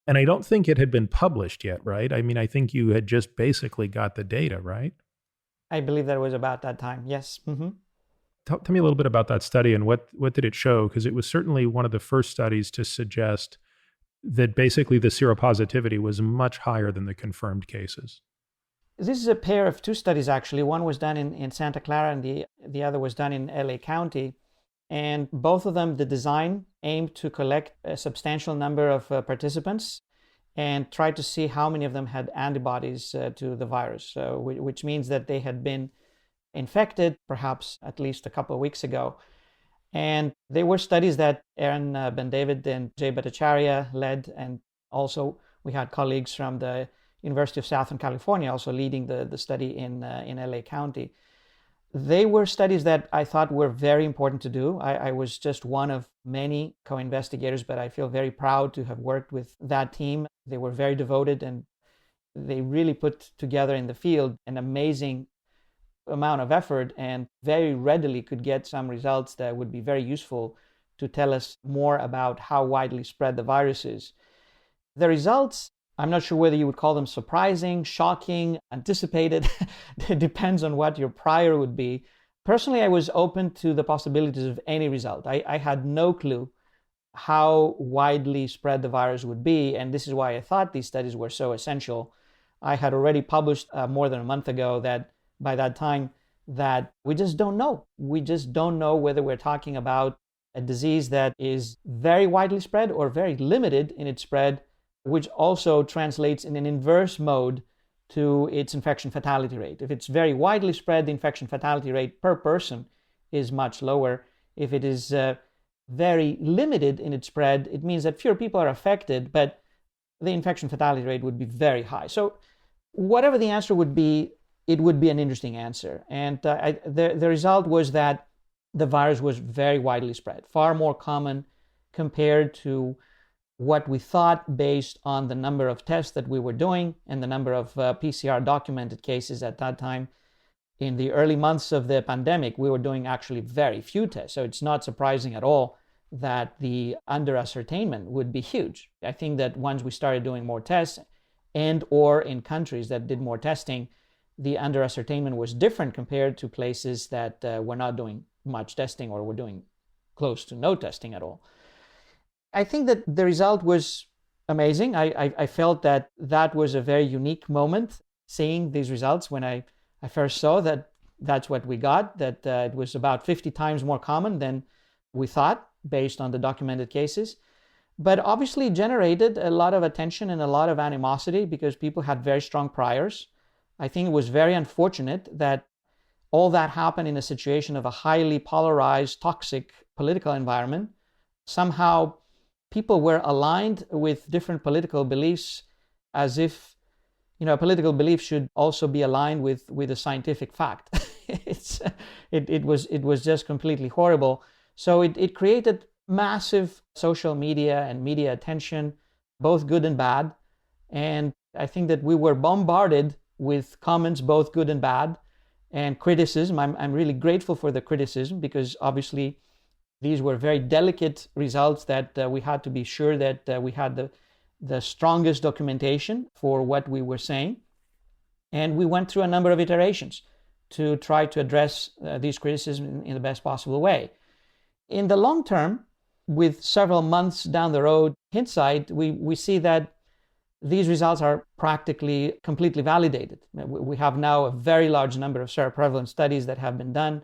And I don't think it had been published yet, right? I mean, I think you had just basically got the data, right? I believe that was about that time, yes. Mm-hmm. Tell me a little bit about that study and what did it show? Because it was certainly one of the first studies to suggest that basically the seropositivity was much higher than the confirmed cases. This is a pair of two studies, actually. One was done in Santa Clara and the other was done in LA County. And both of them, the design aimed to collect a substantial number of participants and try to see how many of them had antibodies to the virus, which means that they had been infected perhaps at least a couple of weeks ago. And they were studies that Aaron Ben-David and Jay Bhattacharya led, and also we had colleagues from the University of Southern California also leading the study in LA County. They were studies that I thought were very important to do. I was just one of many co-investigators, but I feel very proud to have worked with that team. They were very devoted and they really put together in the field an amazing amount of effort and very readily could get some results that would be very useful to tell us more about how widely spread the virus is. The results, I'm not sure whether you would call them surprising, shocking, anticipated. It depends on what your prior would be. Personally, I was open to the possibilities of any result. I had no clue how widely spread the virus would be, and this is why I thought these studies were so essential. I had already published more than a month ago that by that time that we just don't know. We just don't know whether we're talking about a disease that is very widely spread or very limited in its spread, which also translates in an inverse mode to its infection fatality rate. If it's very widely spread, the infection fatality rate per person is much lower. If it is very limited in its spread, it means that fewer people are affected, but the infection fatality rate would be very high. So whatever the answer would be, it would be an interesting answer. And the result was that the virus was very widely spread, far more common compared to what we thought based on the number of tests that we were doing and the number of PCR documented cases at that time. In the early months of the pandemic, we were doing actually very few tests. So it's not surprising at all that the under-ascertainment would be huge. I think that once we started doing more tests and or in countries that did more testing, the under-ascertainment was different compared to places that were not doing much testing or were doing close to no testing at all. I think that the result was amazing. I felt that that was a very unique moment, seeing these results when I first saw that that's what we got, that it was about 50 times more common than we thought based on the documented cases. But obviously generated a lot of attention and a lot of animosity because people had very strong priors. I think it was very unfortunate that all that happened in a situation of a highly polarized, toxic political environment. Somehow people were aligned with different political beliefs as if, a political belief should also be aligned with a scientific fact. It was just completely horrible. So it created massive social media and media attention, both good and bad. And I think that we were bombarded with comments, both good and bad, and criticism. I'm really grateful for the criticism because obviously these were very delicate results that we had to be sure that we had the strongest documentation for what we were saying. And we went through a number of iterations to try to address these criticisms in the best possible way. In the long term, with several months down the road, hindsight, we see that these results are practically completely validated. We have now a very large number of seroprevalence studies that have been done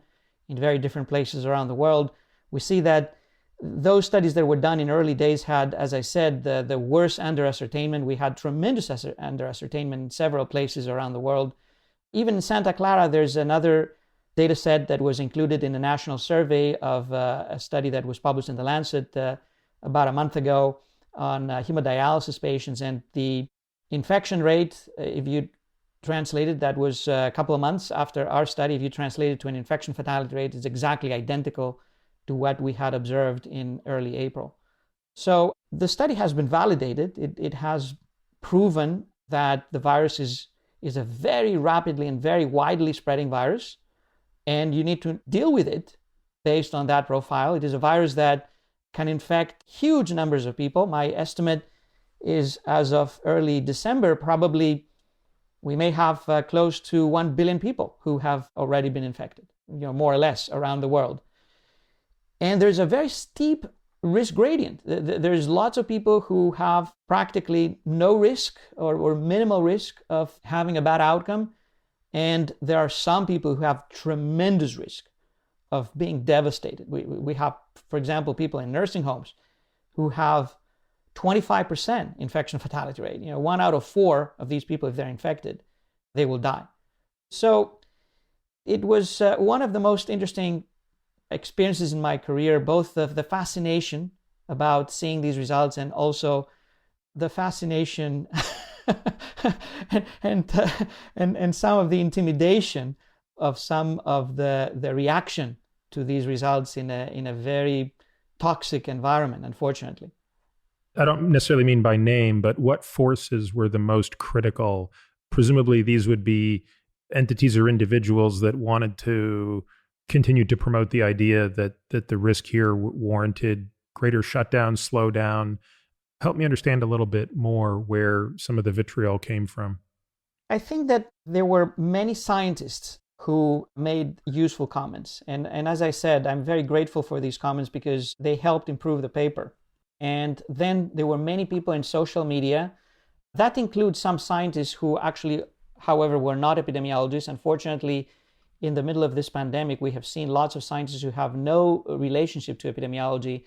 in very different places around the world. We see that those studies that were done in early days had, as I said, the worst under-ascertainment. We had tremendous under-ascertainment in several places around the world. Even in Santa Clara, there's another data set that was included in the national survey of a study that was published in The Lancet about a month ago on hemodialysis patients. And the infection rate, if you translate it, that was a couple of months after our study, if you translate it to an infection fatality rate, is exactly identical to what we had observed in early April. So the study has been validated. It has proven that the virus is a very rapidly and very widely spreading virus, and you need to deal with it based on that profile. It is a virus that can infect huge numbers of people. My estimate is, as of early December, probably we may have close to 1 billion people who have already been infected, more or less around the world. And there's a very steep risk gradient. There's lots of people who have practically no risk or minimal risk of having a bad outcome. And there are some people who have tremendous risk of being devastated. We have, for example, people in nursing homes who have 25% infection fatality rate. 1 out of 4 of these people, if they're infected, they will die. So it was one of the most interesting experiences in my career, both the fascination about seeing these results and also the fascination and some of the intimidation of some of the reaction to these results in a very toxic environment, unfortunately. I don't necessarily mean by name, but what forces were the most critical? Presumably these would be entities or individuals that wanted to continue to promote the idea that the risk here warranted greater shutdown, slowdown. Help me understand a little bit more where some of the vitriol came from. I think that there were many scientists who made useful comments. And as I said, I'm very grateful for these comments because they helped improve the paper. And then there were many people in social media. That includes some scientists who actually, however, were not epidemiologists. Unfortunately, in the middle of this pandemic, we have seen lots of scientists who have no relationship to epidemiology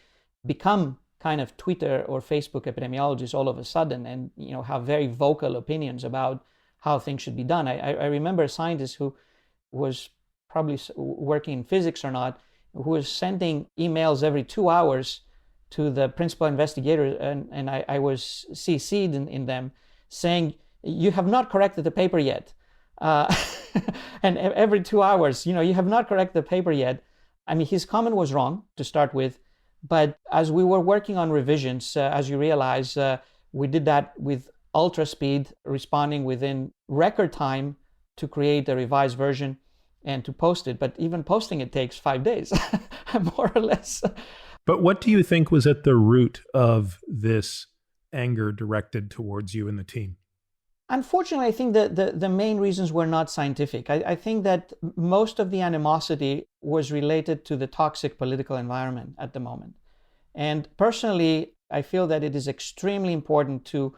become kind of Twitter or Facebook epidemiologists all of a sudden and have very vocal opinions about how things should be done. I remember a scientist who was probably working in physics or not, who was sending emails every 2 hours to the principal investigator, and I was CC'd in them, saying, "You have not corrected the paper yet." And every 2 hours, you have not corrected the paper yet. I mean, his comment was wrong to start with, But as we were working on revisions, as you realize, we did that with ultra speed, responding within record time to create a revised version and to post it. But even posting it takes 5 days, more or less. But what do you think was at the root of this anger directed towards you and the team? Unfortunately, I think that the main reasons were not scientific. I think that most of the animosity was related to the toxic political environment at the moment. And personally, I feel that it is extremely important to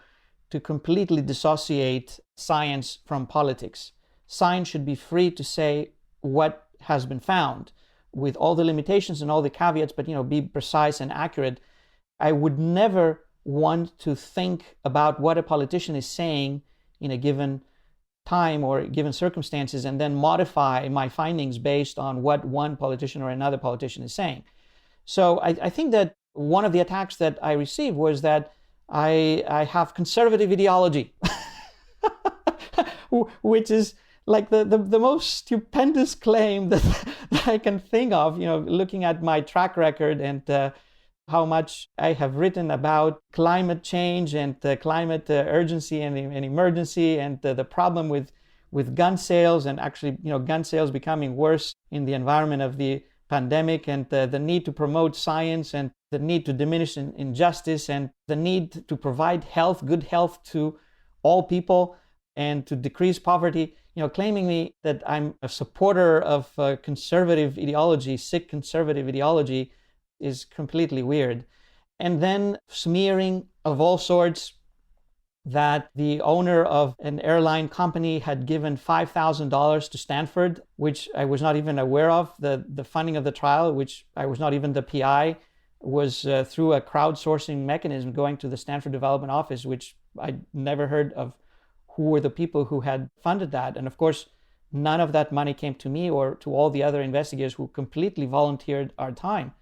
completely dissociate science from politics. Science should be free to say what has been found with all the limitations and all the caveats, but be precise and accurate. I would never want to think about what a politician is saying in a given time or given circumstances and then modify my findings based on what one politician or another politician is saying. So I think that one of the attacks that I received was that I have conservative ideology, which is like the most stupendous claim that I can think of, looking at my track record and how much I have written about climate change and climate urgency and emergency and the problem with gun sales and actually, gun sales becoming worse in the environment of the pandemic and the need to promote science and the need to diminish injustice and the need to provide good health to all people and to decrease poverty. Claiming me that I'm a supporter of conservative ideology, sick conservative ideology, is completely weird. And then smearing of all sorts, that the owner of an airline company had given $5,000 to Stanford, which I was not even aware of. The funding of the trial, which I was not even the PI, was through a crowdsourcing mechanism going to the Stanford Development Office, which I never heard of who were the people who had funded that. And of course, none of that money came to me or to all the other investigators who completely volunteered our time.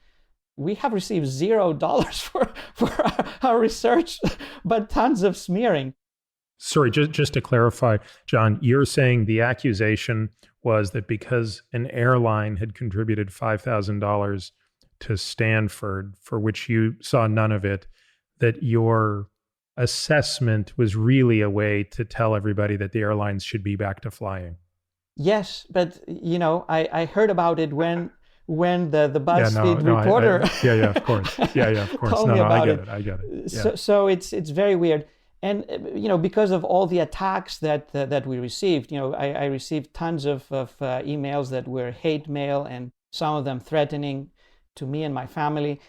We have received $0 for our research, but tons of smearing. Sorry, just to clarify, John, you're saying the accusation was that because an airline had contributed $5,000 to Stanford, for which you saw none of it, that your assessment was really a way to tell everybody that the airlines should be back to flying? Yes, but I heard about it when the BuzzFeed reporter of course. Of course. told me about it. I get it. Yeah. So it's very weird. And, because of all the attacks that we received, I received tons of emails that were hate mail and some of them threatening to me and my family.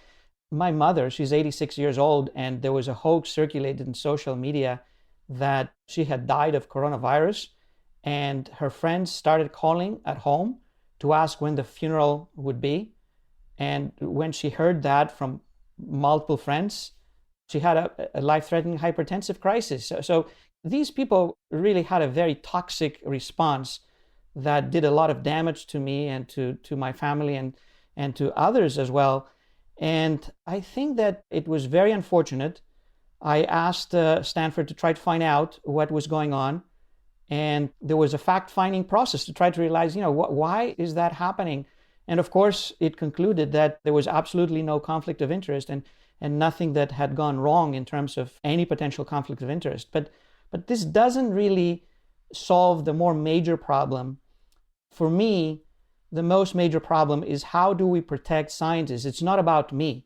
My mother, she's 86 years old, and there was a hoax circulated in social media that she had died of coronavirus, and her friends started calling at home to ask when the funeral would be. And when she heard that from multiple friends, she had a life-threatening hypertensive crisis. So these people really had a very toxic response that did a lot of damage to me and to my family and to others as well. And I think that it was very unfortunate. I asked Stanford to try to find out what was going on. And there was a fact-finding process to try to realize, why is that happening? And of course, it concluded that there was absolutely no conflict of interest and nothing that had gone wrong in terms of any potential conflict of interest. But this doesn't really solve the more major problem. For me, the most major problem is how do we protect scientists? It's not about me.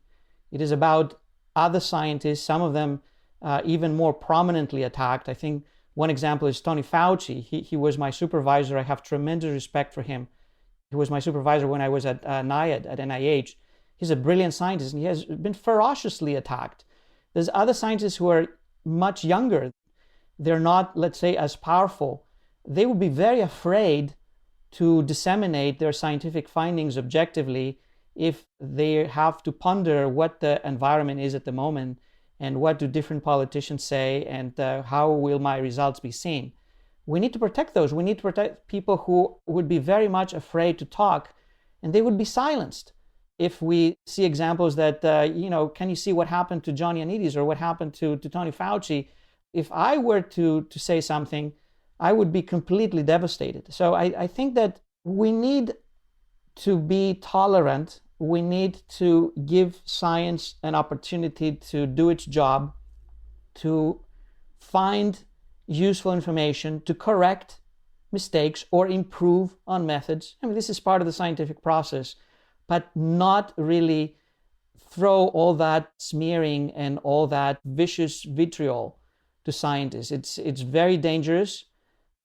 It is about other scientists, some of them even more prominently attacked. I think one example is Tony Fauci. He was my supervisor. I have tremendous respect for him. He was my supervisor when I was at NIAID, at NIH. He's a brilliant scientist, and he has been ferociously attacked. There's other scientists who are much younger. They're not, let's say, as powerful. They would be very afraid to disseminate their scientific findings objectively if they have to ponder what the environment is at the moment and what do different politicians say and how will my results be seen. We need to protect those. We need to protect people who would be very much afraid to talk, and they would be silenced. If we see examples that, can you see what happened to Ioannidis or what happened to Tony Fauci? If I were to say something, I would be completely devastated. So I think that we need to be tolerant we need to give science an opportunity to do its job, to find useful information, to correct mistakes or improve on methods. I mean, this is part of the scientific process, but not really throw all that smearing and all that vicious vitriol to scientists. It's very dangerous,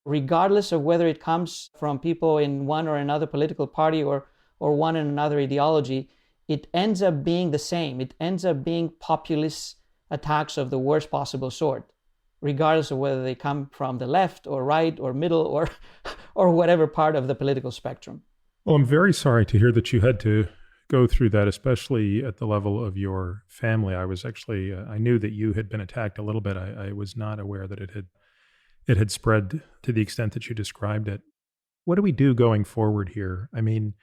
regardless of whether it comes from people in one or another political party or one and another ideology. It ends up being the same. It ends up being populist attacks of the worst possible sort, regardless of whether they come from the left or right or middle or whatever part of the political spectrum. Well, I'm very sorry to hear that you had to go through that, especially at the level of your family. I was actually, I knew that you had been attacked a little bit. I was not aware that it had spread to the extent that you described it. What do we do going forward here? I mean,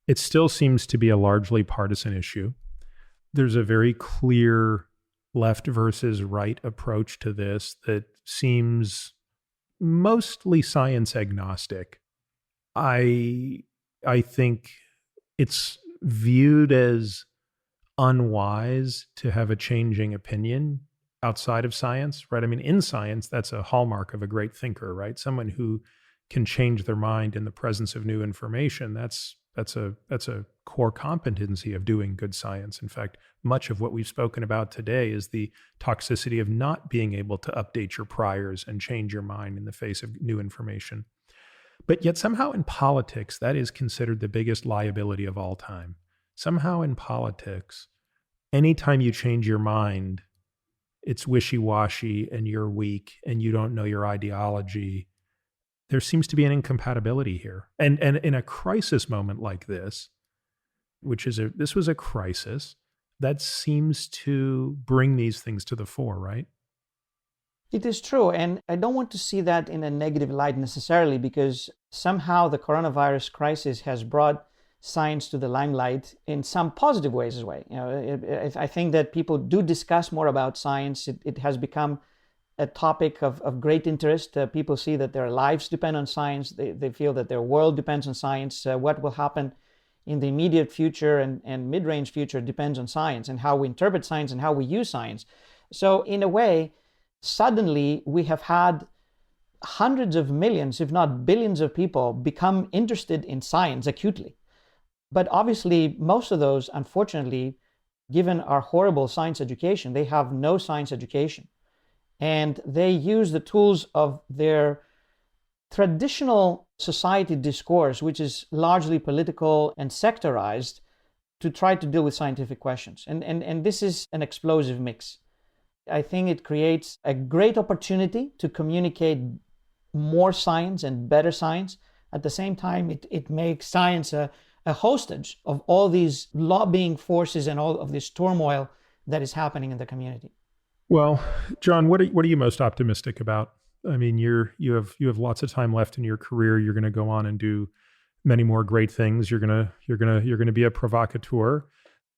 it still seems to be a largely partisan issue. There's a very clear left versus right approach to this that seems mostly science agnostic. I think it's viewed as unwise to have a changing opinion outside of science, right? I mean, in science, that's a hallmark of a great thinker, right? Someone who can change their mind in the presence of new information. That's a core competency of doing good science. In fact, much of what we've spoken about today is the toxicity of not being able to update your priors and change your mind in the face of new information. But yet somehow in politics, that is considered the biggest liability of all time. Somehow in politics, anytime you change your mind, it's wishy-washy and you're weak and you don't know your ideology. There seems to be an incompatibility here. And in a crisis moment like this, this was a crisis, that seems to bring these things to the fore, right? It is true, and I don't want to see that in a negative light necessarily, because somehow the coronavirus crisis has brought science to the limelight in some positive ways as well. I think that people do discuss more about science. It has become a topic of great interest. People see that their lives depend on science. They feel that their world depends on science. What will happen in the immediate future and mid-range future depends on science and how we interpret science and how we use science. So in a way, suddenly we have had hundreds of millions, if not billions of people become interested in science acutely. But obviously, most of those, unfortunately, given our horrible science education, they have no science education. And they use the tools of their traditional society discourse, which is largely political and sectorized, to try to deal with scientific questions. And this is an explosive mix. I think it creates a great opportunity to communicate more science and better science. At the same time, it makes science a hostage of all these lobbying forces and all of this turmoil that is happening in the community. Well, John, what are you most optimistic about? I mean, you have lots of time left in your career. You're going to go on and do many more great things. You're going to be a provocateur.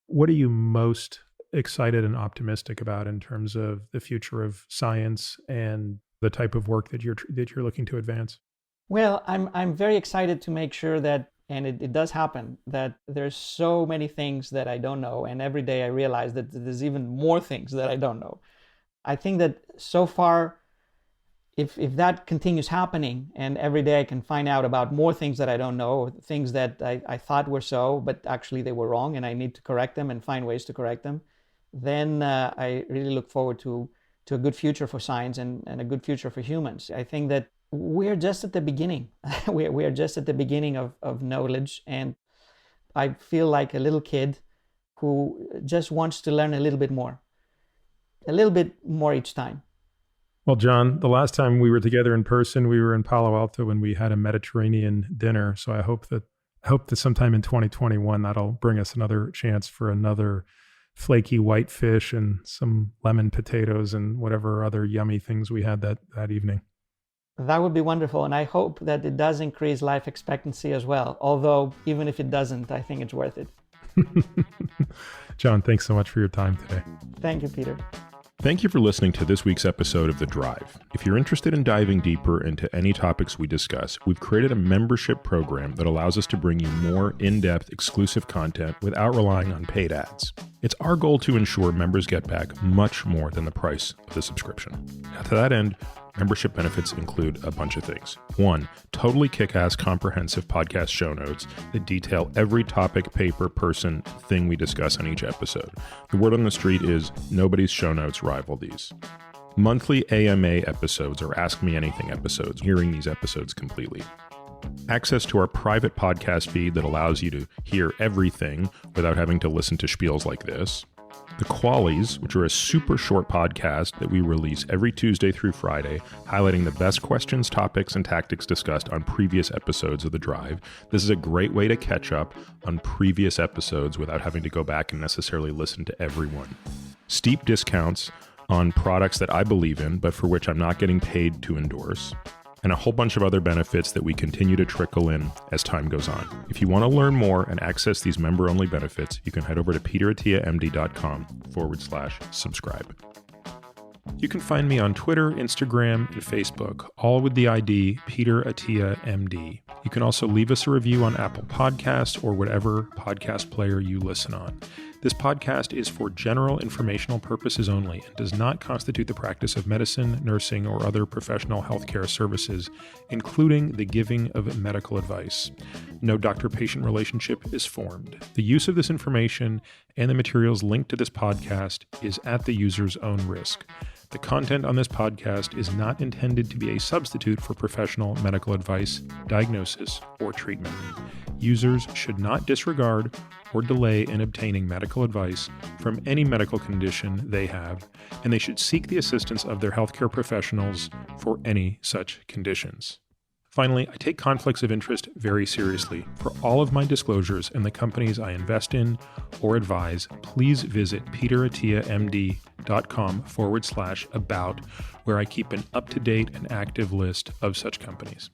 What are you most excited and optimistic about in terms of the future of science and the type of work that you're looking to advance? Well, I'm very excited to make sure that, and it does happen, that there's so many things that I don't know, and every day I realize that there's even more things that I don't know. I think that so far, if that continues happening, and every day I can find out about more things that I don't know, or things that I thought were so, but actually they were wrong, and I need to correct them and find ways to correct them, then I really look forward to a good future for science and a good future for humans. I think that we're just at the beginning. we are just at the beginning of knowledge, and I feel like a little kid who just wants to learn a little bit more each time. Well, John, the last time we were together in person, we were in Palo Alto when we had a Mediterranean dinner. So I hope that sometime in 2021, that'll bring us another chance for another flaky white fish and some lemon potatoes and whatever other yummy things we had that evening. That would be wonderful. And I hope that it does increase life expectancy as well. Although, even if it doesn't, I think it's worth it. John, thanks so much for your time today. Thank you, Peter. Thank you for listening to this week's episode of The Drive. If you're interested in diving deeper into any topics we discuss, we've created a membership program that allows us to bring you more in-depth, exclusive content without relying on paid ads. It's our goal to ensure members get back much more than the price of the subscription. Now, to that end, membership benefits include a bunch of things. 1, totally kick-ass comprehensive podcast show notes that detail every topic, paper, person, thing we discuss on each episode. The word on the street is nobody's show notes rival these. Monthly AMA episodes or Ask Me Anything episodes, hearing these episodes completely. Access to our private podcast feed that allows you to hear everything without having to listen to spiels like this. The Qualies, which are a super short podcast that we release every Tuesday through Friday, highlighting the best questions, topics, and tactics discussed on previous episodes of The Drive. This is a great way to catch up on previous episodes without having to go back and necessarily listen to everyone. Steep discounts on products that I believe in, but for which I'm not getting paid to endorse. And a whole bunch of other benefits that we continue to trickle in as time goes on. If you want to learn more and access these member-only benefits, you can head over to peterattiamd.com/subscribe. You can find me on Twitter, Instagram, and Facebook, all with the ID Peter Attia MD. You can also leave us a review on Apple Podcasts or whatever podcast player you listen on. This podcast is for general informational purposes only and does not constitute the practice of medicine, nursing, or other professional healthcare services, including the giving of medical advice. No doctor-patient relationship is formed. The use of this information and the materials linked to this podcast is at the user's own risk. The content on this podcast is not intended to be a substitute for professional medical advice, diagnosis, or treatment. Users should not disregard or delay in obtaining medical advice from any medical condition they have, and they should seek the assistance of their healthcare professionals for any such conditions. Finally, I take conflicts of interest very seriously. For all of my disclosures and the companies I invest in or advise, please visit peterattiamd.com/about, where I keep an up-to-date and active list of such companies.